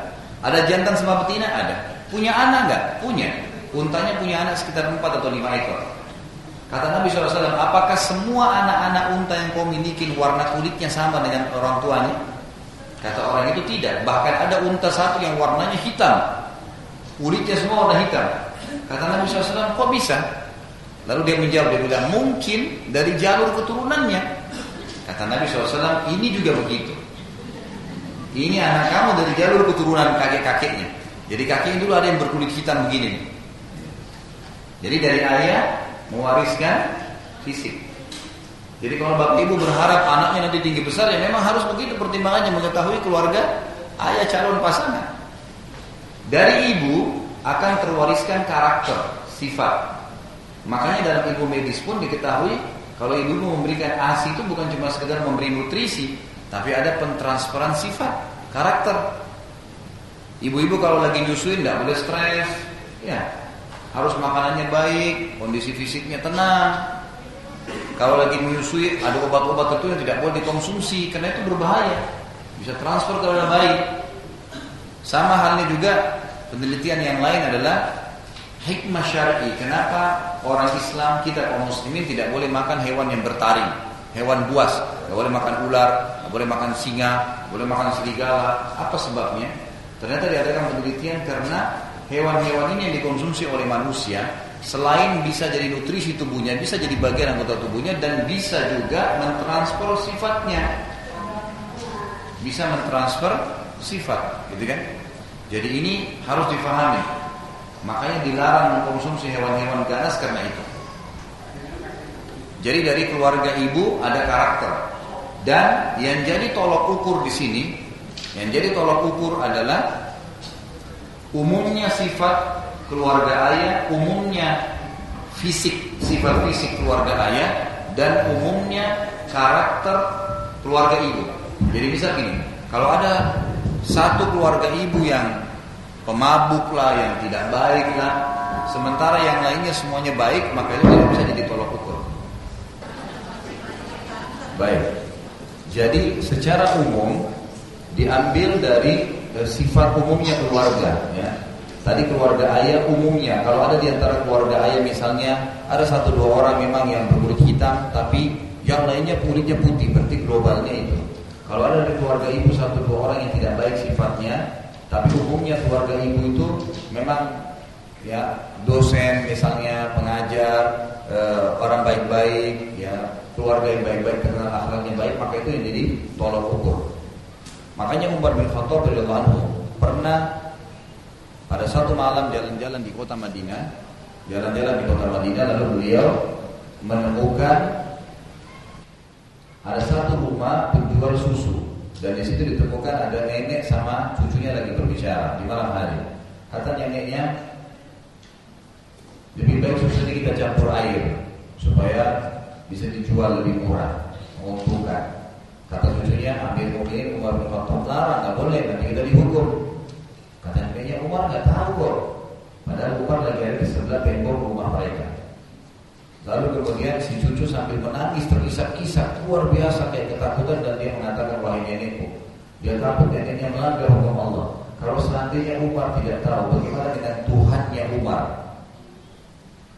Ada jantan sama betina? Ada. Punya anak enggak? Punya. Untanya punya anak sekitar 4 atau 5 ekor. Kata Nabi SAW, apakah semua anak-anak unta yang kau miliki warna kulitnya sama dengan orang tuanya? Kata orang itu tidak. Bahkan ada unta satu yang warnanya hitam, kulitnya semua warna hitam. Kata Nabi SAW, kok bisa? Lalu dia menjawab, dia bilang, mungkin dari jalur keturunannya. Kata Nabi SAW, ini juga begitu. Ini anak kamu dari jalur keturunan kakek-kakeknya. Jadi kakeknya dulu ada yang berkulit hitam begini. Jadi dari ayah mewariskan fisik. Jadi kalau bapak ibu berharap anaknya nanti tinggi besar, ya memang harus begitu pertimbangannya, mengetahui keluarga ayah calon pasangan. Dari ibu akan terwariskan karakter, sifat. Makanya dalam ilmu medis pun diketahui kalau ibu memberikan ASI itu bukan cuma sekedar memberi nutrisi, tapi ada pentransferan sifat, karakter. Ibu-ibu kalau lagi nyusuin tidak boleh stres, ya harus makanannya baik, kondisi fisiknya tenang. Kalau lagi menyusui ada obat-obat tertentu yang tidak boleh dikonsumsi karena itu berbahaya, bisa transfer ke dalam bayi. Sama halnya juga penelitian yang lain adalah hikmah syar'i. Kenapa orang Islam, kita kaum muslimin tidak boleh makan hewan yang bertaring, hewan buas, tidak boleh makan ular, tidak boleh makan singa, tidak boleh makan serigala. Apa sebabnya? Ternyata diadakan penelitian karena hewan-hewan ini yang dikonsumsi oleh manusia selain bisa jadi nutrisi tubuhnya, bisa jadi bagian anggota tubuhnya, dan bisa juga mentransfer sifatnya. Bisa mentransfer sifat, gitu kan? Jadi ini harus difahami. Makanya dilarang mengkonsumsi hewan-hewan ganas karena itu. Jadi dari keluarga ibu ada karakter. Dan yang jadi tolok ukur di sini, yang jadi tolok ukur adalah umumnya sifat keluarga ayah, umumnya fisik, sifat fisik keluarga ayah, dan umumnya karakter keluarga ibu. Jadi misal gini, kalau ada satu keluarga ibu yang pemabuk lah, yang tidak baik lah, sementara yang lainnya semuanya baik, maka itu tidak bisa jadi tolok ukur. Baik. Jadi secara umum diambil dari sifat umumnya keluarga, ya. Tadi keluarga ayah umumnya, kalau ada di antara keluarga ayah misalnya ada 1-2 orang memang yang berkulit hitam, tapi yang lainnya kulitnya putih, berarti globalnya itu. Kalau ada di keluarga ibu 1-2 orang yang tidak baik sifatnya, tapi umumnya keluarga ibu itu memang ya dosen misalnya, pengajar, orang baik-baik, ya keluarga yang baik-baik, terkenal akhlaknya baik, maka itu yang jadi tolok ukur. Makanya Umar bin Khattab radhiyallahu anhu pernah pada satu malam jalan-jalan di kota Madinah, lalu beliau menemukan ada satu rumah penjual susu, dan di situ ditemukan ada nenek sama cucunya lagi berbicara di malam hari. Kata neneknya, lebih baik susu ini kita campur air supaya bisa dijual lebih murah, menguntungkan. Kata cucunya, ambil mungkin Umar bin Khattab larang, nggak boleh, nanti kita dihukum. Kata neneknya, Umar nggak tahu kok. Padahal Umar lagi ada di sebelah tembok rumah mereka. Lalu kemudian si cucu sambil menangis terisak-isak luar biasa kayak ketakutan, dan dia mengatakan, wahai nenekku, dia takut neneknya melanggar hukum Allah. Kalau seandainya Umar tidak tahu, bagaimana dengan Tuhannya Umar?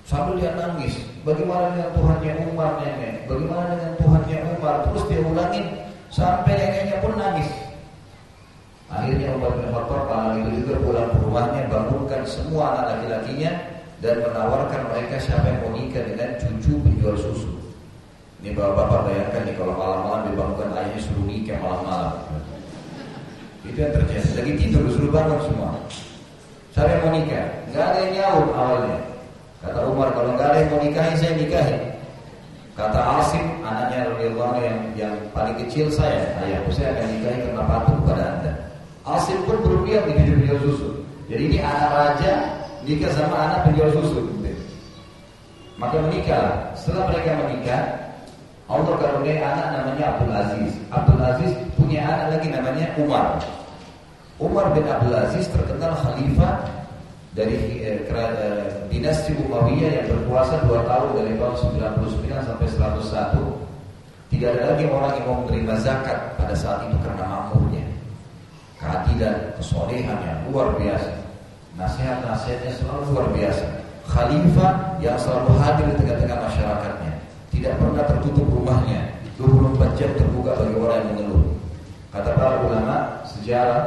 Sambil dia nangis, bagaimana dengan Tuhannya Umar nenek? Bagaimana dengan Tuhannya Umar? Terus dia ulangin sampai neneknya pun nangis. Akhirnya Umar bin Khattab malam itu juga pulang ke rumahnya, bangunkan semua anak laki-lakinya dan menawarkan mereka siapa yang mau nikah dengan cucu penjual susu. Ini bapak-bapak bayangkan nih kalau malam-malam dibangunkan ayahnya suruh nikah malam-malam. Itu yang terjadi. Lagi tidur disuruh bangun semua. Siapa yang mau nikah? Gak ada yang nyaut awalnya. Kata Umar, kalau gak ada yang mau nikahin, saya nikahin. Kata Asim, anaknya radhiyallahu anhu yang paling kecil, saya ayahku, saya akan nikahin karena patuh kepada anda. Asim pun berpihak di penjual susu. Jadi ini anak raja nikah sama anak penjual susu. Maka menikah. Setelah mereka menikah, Allah karuniai anak namanya Abdul Aziz. Abdul Aziz punya anak lagi namanya Umar. Umar bin Abdul Aziz terkenal khalifah dari dinasti Umayyah yang berkuasa 2 tahun dari tahun 99 sampai 101. Tidak ada lagi orang yang mau menerima zakat pada saat itu karena makmurnya. Keadilan, kesolehannya luar biasa. Nasihat-nasihatnya selalu luar biasa. Khalifah yang selalu hadir di tengah-tengah masyarakatnya. Tidak pernah tertutup rumahnya. 24 jam terbuka bagi orang yang mengeluh. Kata para ulama sejarah,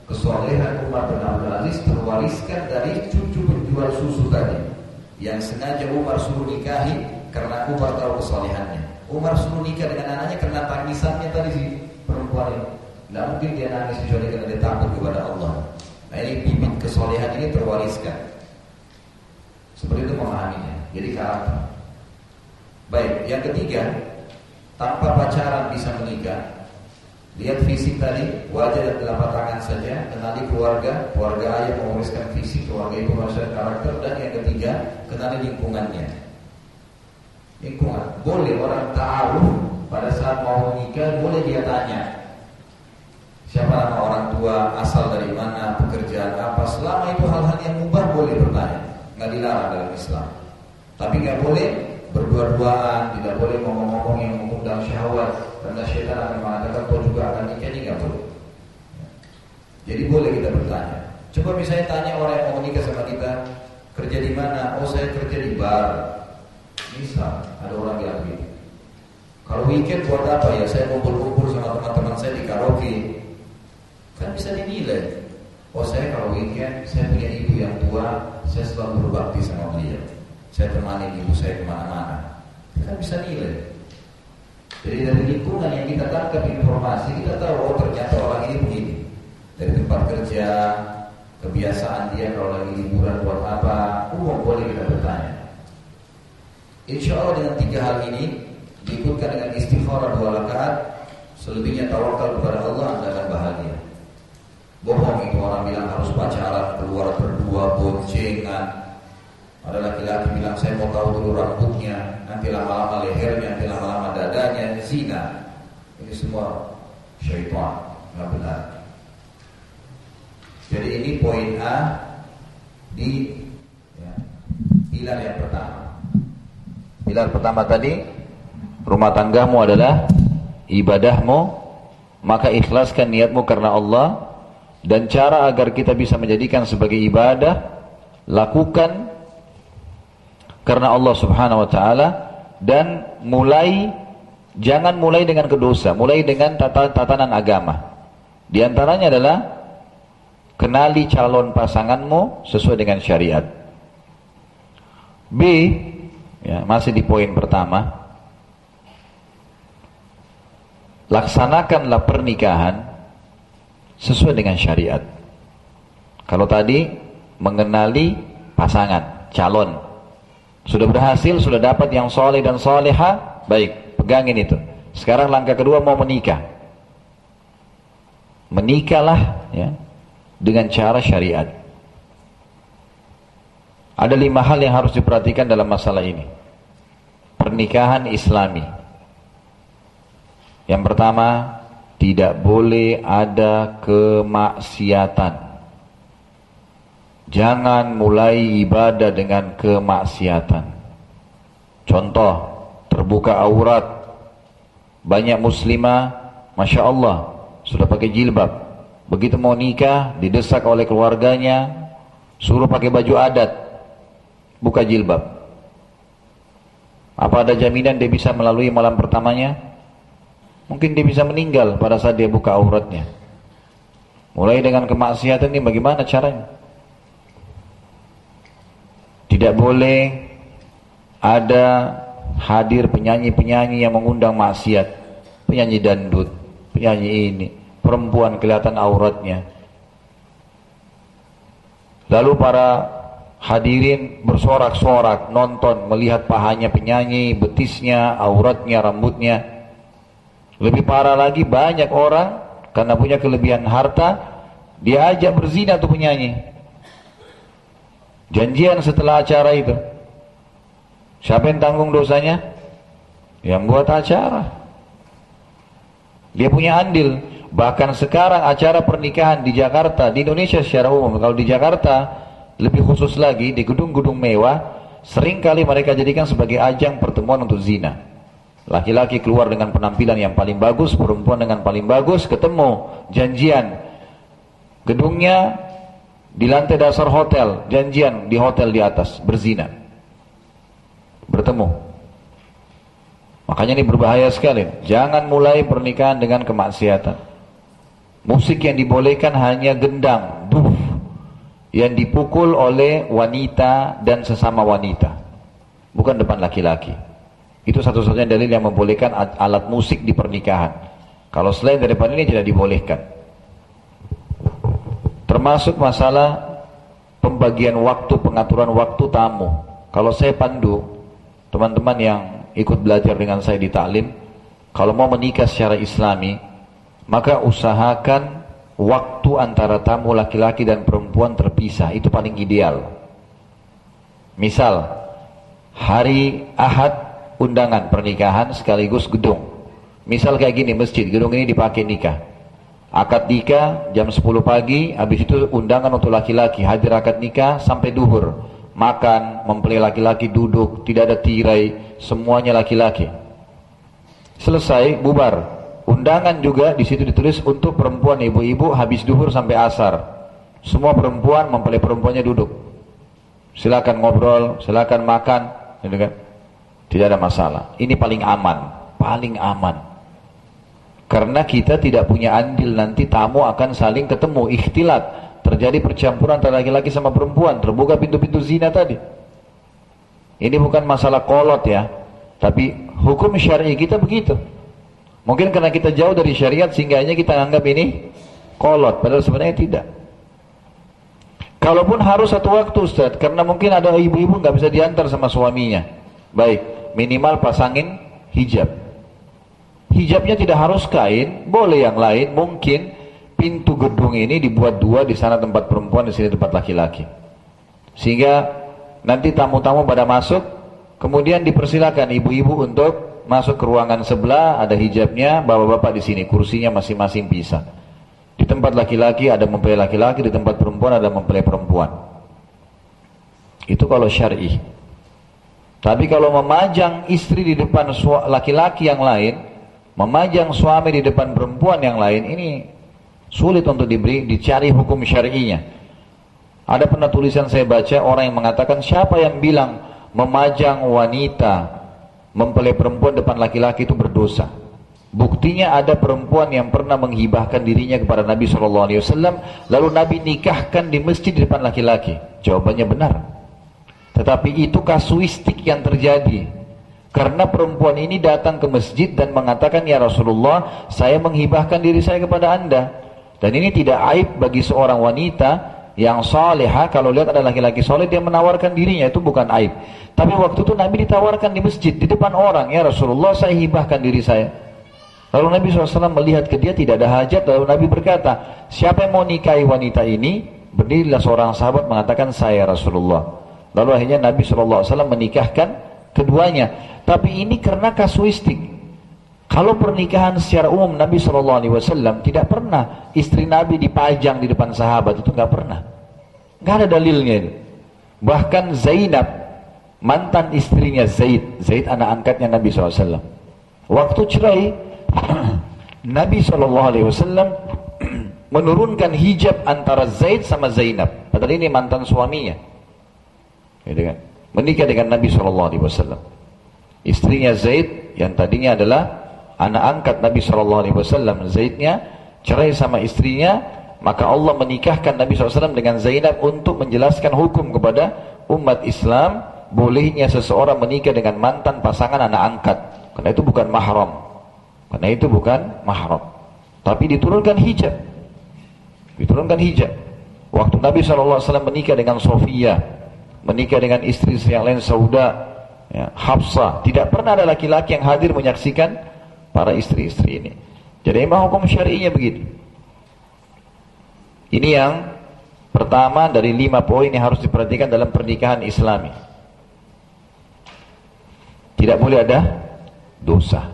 kesolehan Umar bin Abdul Aziz terwariskan dari cucu penjual susu tadi, yang sengaja Umar suruh nikahi karena Umar tahu kesolehannya. Umar suruh nikah dengan anaknya karena tangisannya tadi si perempuan ini. Tidak mungkin dia nangis kecuali karena dia takut kepada Allah. Nah ini bibit kesolehan ini terwariskan. Seperti itu memahaminya. Jadi karakter. Baik, yang ketiga, tanpa pacaran bisa menikah. Lihat fisik tadi, wajah dan telapak tangan saja. Kenali keluarga, keluarga ayah mewariskan fisik, keluarga ibu mewariskan karakter. Dan yang ketiga, kenali lingkungannya. Lingkungan, boleh orang ta'aruf pada saat mau menikah, boleh dia tanya siapa nama orang tua, asal dari mana, pekerjaan apa. Selama itu hal-hal yang mubah boleh bertanya, nggak dilarang dalam Islam. Tapi nggak boleh berdua-duaan, tidak boleh ngomong-ngomong yang mengundang syahwat, karena syaitan akan mengatakan kau juga akan nikah, ini nggak boleh. Jadi boleh kita bertanya. Coba misalnya tanya orang yang mau nikah sama kita, kerja di mana? Oh saya kerja di bar. Misal ada orang bilang begitu. Kalau weekend buat apa ya? Saya kumpul-kumpul sama teman-teman saya di karaoke. Kan bisa dinilai. Oh saya kalau weekend saya punya ibu yang tua, saya selalu berbakti sama beliau. Saya temani ibu saya kemana-mana. Kan bisa nilai. Jadi dari lingkungan yang kita tangkap informasi, kita tahu oh ternyata orang ini begini. Dari tempat kerja, kebiasaan dia kalau lagi liburan buat apa, boleh kita bertanya. Insya Allah dengan 3 hal ini diikutkan dengan istikharah 2 rakaat, selebihnya tawakal kepada Allah, Anda akan bahagia. Bohong itu orang bilang harus pacaran, keluar berdua, boncengan. Ada laki-laki bilang saya mau tahu dulu rambutnya, nanti lama-lama lehernya, nanti lama-lama dadanya, zina. Ini semua syaitan, nggak benar. Jadi ini poin A di pilar yang pertama. Pilar pertama tadi, rumah tanggamu adalah ibadahmu, maka ikhlaskan niatmu karena Allah. Dan cara agar kita bisa menjadikan sebagai ibadah, lakukan karena Allah subhanahu wa ta'ala. Dan jangan mulai dengan kedosa, mulai dengan tatanan agama. Di antaranya adalah kenali calon pasanganmu sesuai dengan syariat. B, masih di poin pertama, laksanakanlah pernikahan sesuai dengan syariat. Kalau tadi mengenali pasangan, calon, sudah berhasil, sudah dapat yang soleh dan soleha, baik, pegangin itu. Sekarang langkah kedua mau menikah. Menikahlah dengan cara syariat. Ada 5 hal yang harus diperhatikan dalam masalah ini. Pernikahan Islami. Yang pertama, tidak boleh ada kemaksiatan. Jangan mulai ibadah dengan kemaksiatan. Contoh, terbuka aurat. Banyak muslimah, Masya Allah, sudah pakai jilbab. Begitu mau nikah, didesak oleh keluarganya, suruh pakai baju adat, buka jilbab. Apa ada jaminan dia bisa melalui malam pertamanya? Mungkin dia bisa meninggal pada saat dia buka auratnya. Mulai dengan kemaksiatan ini bagaimana caranya? Tidak boleh ada hadir penyanyi-penyanyi yang mengundang maksiat. Penyanyi dangdut, penyanyi ini, perempuan kelihatan auratnya. Lalu para hadirin bersorak-sorak, nonton, melihat pahanya penyanyi, betisnya, auratnya, rambutnya. Lebih parah lagi, banyak orang karena punya kelebihan harta, Dia ajak berzina tuh penyanyi. Janjian setelah acara itu. Siapa yang tanggung dosanya? Yang buat acara. Dia punya andil. Bahkan sekarang acara pernikahan di Jakarta, di Indonesia secara umum, kalau di Jakarta lebih khusus lagi, di gedung-gedung mewah, seringkali mereka jadikan sebagai ajang pertemuan untuk zina. Laki-laki keluar dengan penampilan yang paling bagus, perempuan dengan paling bagus, ketemu, janjian. Gedungnya di lantai dasar hotel, janjian di hotel di atas, berzina. Bertemu. Makanya ini berbahaya sekali. Jangan mulai pernikahan dengan kemaksiatan. Musik yang dibolehkan hanya gendang, duf, yang dipukul oleh wanita dan sesama wanita, bukan depan laki-laki. Itu satu-satunya dalil yang membolehkan alat musik di pernikahan. Kalau selain daripada ini tidak dibolehkan. Termasuk masalah pembagian waktu, pengaturan waktu tamu. Kalau saya pandu teman-teman yang ikut belajar dengan saya di taklim, kalau mau menikah secara islami, maka usahakan waktu antara tamu laki-laki dan perempuan terpisah. Itu paling ideal. Misal hari Ahad undangan pernikahan sekaligus gedung. Misal kayak gini, masjid, gedung ini dipakai nikah. Akad nikah jam 10 pagi, habis itu undangan untuk laki-laki, hadir akad nikah sampai duhur. Makan, mempelai laki-laki duduk, tidak ada tirai, semuanya laki-laki. Selesai, bubar. Undangan juga di situ ditulis untuk perempuan, ibu-ibu, habis duhur sampai asar. Semua perempuan, mempelai perempuannya duduk. Silakan ngobrol, silakan makan, gitu kan? Tidak ada masalah. Ini paling aman, paling aman. Karena kita tidak punya andil, nanti tamu akan saling ketemu, ikhtilat, terjadi percampuran antara laki-laki sama perempuan, terbuka pintu-pintu zina tadi. Ini bukan masalah kolot ya, tapi hukum syar'i kita begitu. Mungkin karena kita jauh dari syariat sehingga hanya kita anggap ini kolot, padahal sebenarnya tidak. Kalaupun harus satu waktu Ustaz, karena mungkin ada ibu-ibu nggak bisa diantar sama suaminya. Baik, minimal pasangin hijab. Hijabnya tidak harus kain, boleh yang lain. Mungkin pintu gedung ini dibuat dua, di sana tempat perempuan, di sini tempat laki-laki. Sehingga nanti tamu-tamu pada masuk, kemudian dipersilakan ibu-ibu untuk masuk ke ruangan sebelah, ada hijabnya, bapak-bapak di sini, kursinya masing-masing pisah. Di tempat laki-laki ada mempelai laki-laki, di tempat perempuan ada mempelai perempuan. Itu kalau syar'i. Tapi kalau memajang istri di depan laki-laki yang lain, memajang suami di depan perempuan yang lain, ini sulit untuk dicari hukum syar'inya. Ada pernah tulisan saya baca, orang yang mengatakan, siapa yang bilang memajang wanita mempelai perempuan depan laki-laki itu berdosa? Buktinya ada perempuan yang pernah menghibahkan dirinya kepada Nabi SAW, lalu Nabi nikahkan di masjid di depan laki-laki. Jawabannya benar. Tetapi itu kasuistik yang terjadi. Karena perempuan ini datang ke masjid dan mengatakan, ya Rasulullah, saya menghibahkan diri saya kepada Anda. Dan ini tidak aib bagi seorang wanita yang salihah, kalau lihat ada laki-laki saleh dia menawarkan dirinya, itu bukan aib. Tapi waktu itu Nabi ditawarkan di masjid di depan orang, ya Rasulullah, saya hibahkan diri saya. Lalu Nabi SAW melihat ke dia tidak ada hajat, lalu Nabi berkata, siapa yang mau nikahi wanita ini? Berdirilah seorang sahabat mengatakan, saya Rasulullah. Lalu akhirnya Nabi SAW menikahkan keduanya. Tapi ini karena kasuistik. Kalau pernikahan secara umum Nabi SAW tidak pernah istri Nabi dipajang di depan sahabat, itu nggak pernah. Nggak ada dalilnya itu. Bahkan Zainab, mantan istrinya Zaid anak angkatnya Nabi SAW, waktu cerai Nabi SAW menurunkan hijab antara Zaid sama Zainab, padahal ini mantan suaminya, gitu kan? Menikah dengan Nabi SAW. Istrinya Zaid yang tadinya adalah anak angkat Nabi SAW, Zaidnya cerai sama istrinya, maka Allah menikahkan Nabi SAW dengan Zainab untuk menjelaskan hukum kepada umat Islam, bolehnya seseorang menikah dengan mantan pasangan anak angkat, karena itu bukan mahram. Karena itu bukan mahram. Tapi diturunkan hijab. Diturunkan hijab. Waktu Nabi SAW menikah dengan Sofia, menikah dengan istri-istri yang lain, Sauda, ya, Hafsah, tidak pernah ada laki-laki yang hadir menyaksikan para istri-istri ini. Jadi memang hukum syar'inya begitu. Ini yang pertama dari 5 poin yang harus diperhatikan dalam pernikahan Islami. Tidak boleh ada dosa.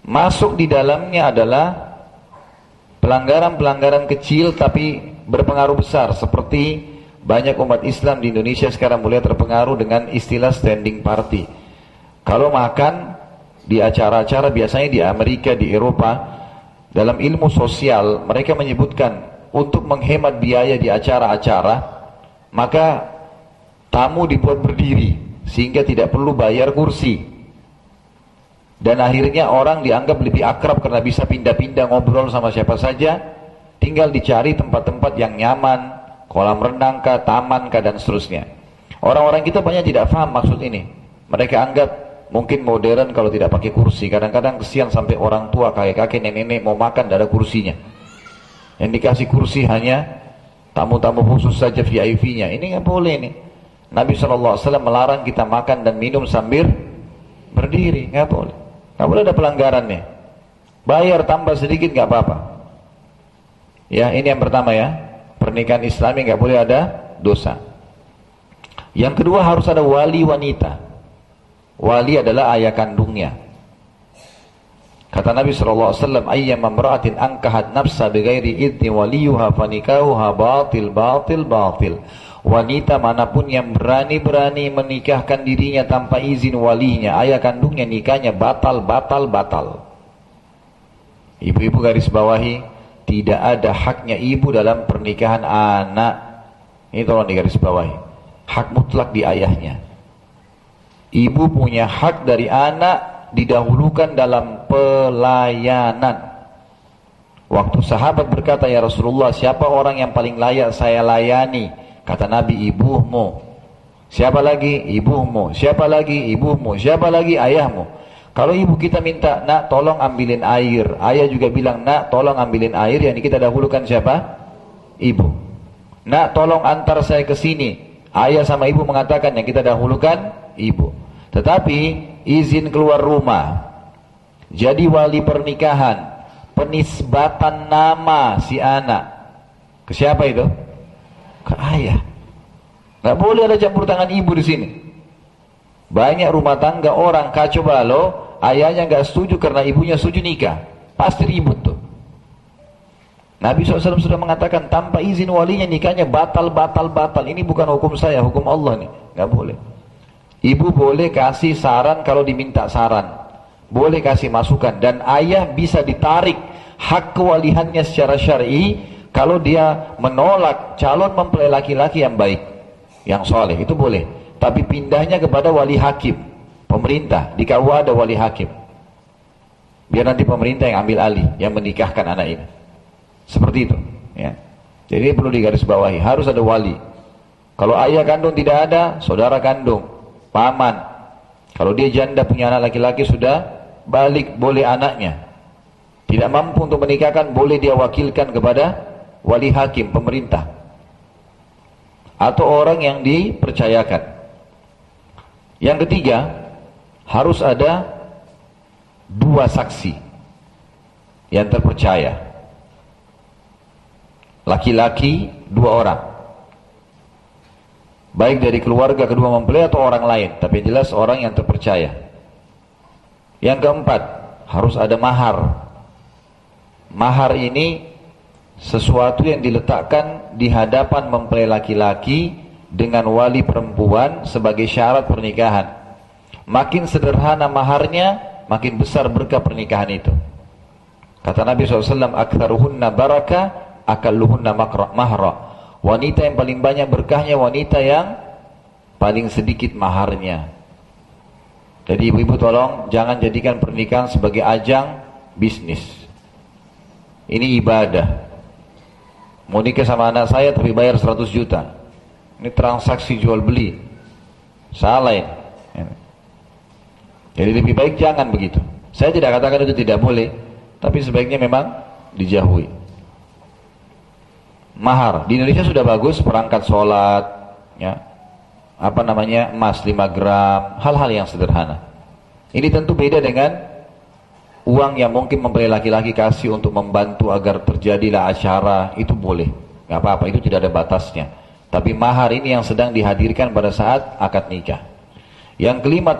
Masuk di dalamnya adalah pelanggaran-pelanggaran kecil tapi berpengaruh besar, seperti banyak umat Islam di Indonesia sekarang mulai terpengaruh dengan istilah standing party. Kalau makan di acara-acara, biasanya di Amerika, di Eropa, dalam ilmu sosial mereka menyebutkan untuk menghemat biaya di acara-acara, maka tamu dibuat berdiri sehingga tidak perlu bayar kursi. Dan akhirnya orang dianggap lebih akrab karena bisa pindah-pindah ngobrol sama siapa saja. Tinggal dicari tempat-tempat yang nyaman, kolam renang kah, taman kah, dan seterusnya. Orang-orang kita banyak tidak paham maksud ini. Mereka anggap mungkin modern kalau tidak pakai kursi. Kadang-kadang kesian sampai orang tua, kakek-kakek, nenek-nenek mau makan tidak ada kursinya. Yang dikasih kursi hanya tamu-tamu khusus saja VIP-nya. Ini nggak boleh nih. Nabi SAW melarang kita makan dan minum sambil berdiri, nggak boleh. Nggak boleh ada pelanggarannya. Bayar tambah sedikit nggak apa-apa. Ya, ini yang pertama ya. Pernikahan Islami nggak boleh ada dosa. Yang kedua, harus ada wali wanita. Wali adalah ayah kandungnya. Kata Nabi SAW, ayyam amra'atin angkahat nafsa bighairi idni waliyuha fanikahuha batil batil batil. Wanita manapun yang berani-berani menikahkan dirinya tanpa izin walinya, ayah kandungnya, nikahnya batal batal batal. Ibu-ibu garis bawahi, tidak ada haknya ibu dalam pernikahan anak. Ini tolong digaris bawahi. Hak mutlak di ayahnya. Ibu punya hak dari anak didahulukan dalam pelayanan. Waktu sahabat berkata, ya Rasulullah, siapa orang yang paling layak saya layani? Kata Nabi, ibumu. Siapa lagi? Ibumu. Siapa lagi? Ibumu. Siapa lagi? Ayahmu. Kalau ibu kita minta, nak tolong ambilin air, ayah juga bilang, nak tolong ambilin air, yang kita dahulukan siapa? Ibu. Nak tolong antar saya ke sini, ayah sama ibu mengatakan, yang kita dahulukan ibu. Tetapi izin keluar rumah, jadi wali pernikahan, penisbatan nama si anak ke siapa itu? Ke ayah. Nggak boleh ada campur tangan ibu di sini. Banyak rumah tangga orang kacau balau, ayahnya nggak setuju karena ibunya setuju nikah, pasti ribut tuh. Nabi SAW sudah mengatakan tanpa izin walinya nikahnya batal batal batal. Ini bukan hukum saya, hukum Allah nih, nggak boleh. Ibu boleh kasih saran kalau diminta saran, boleh kasih masukan, dan ayah bisa ditarik hak kewalihannya secara syar'i kalau dia menolak calon mempelai laki-laki yang baik, yang soleh, itu boleh. Tapi pindahnya kepada wali hakim, pemerintah. Di KUA ada wali hakim, biar nanti pemerintah yang ambil alih, yang menikahkan anak ini. Seperti itu ya. Jadi perlu digarisbawahi, harus ada wali. Kalau ayah kandung tidak ada, saudara kandung, paman. Kalau dia janda punya anak laki-laki, sudah balik, boleh anaknya. Tidak mampu untuk menikahkan, boleh dia wakilkan kepada wali hakim, pemerintah, atau orang yang dipercayakan. Yang ketiga, harus ada 2 saksi yang terpercaya. Laki-laki 2 orang, baik dari keluarga kedua mempelai atau orang lain, tapi jelas orang yang terpercaya. Yang keempat, harus ada mahar. Mahar ini sesuatu yang diletakkan di hadapan mempelai laki-laki dengan wali perempuan sebagai syarat pernikahan. Makin sederhana maharnya, makin besar berkah pernikahan itu. Kata Nabi SAW, aktsaruhunna barakah, akalluhunna mahra. Wanita yang paling banyak berkahnya wanita yang paling sedikit maharnya. Jadi ibu-ibu tolong jangan jadikan pernikahan sebagai ajang bisnis. Ini ibadah. Mau nikah sama anak saya tapi bayar 100 juta. Ini transaksi jual beli. Salah ini. Jadi lebih baik jangan begitu. Saya tidak katakan itu tidak boleh, tapi sebaiknya memang dijauhi. Mahar di Indonesia sudah bagus, perangkat sholat, ya, apa namanya, emas 5 gram, hal-hal yang sederhana. Ini tentu beda dengan uang yang mungkin mempelai laki-laki kasih untuk membantu agar terjadilah acara, itu boleh, nggak apa-apa, itu tidak ada batasnya. Tapi mahar ini yang sedang dihadirkan pada saat akad nikah. Yang kelima,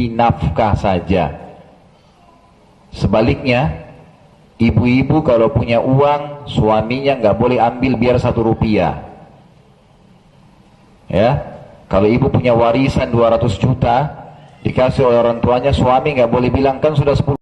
nafkah saja. Sebaliknya, ibu-ibu kalau punya uang, suaminya nggak boleh ambil biar 1 rupiah. Ya, kalau ibu punya warisan 200 juta, dikasih oleh orang tuanya, suami nggak boleh bilang kan sudah 10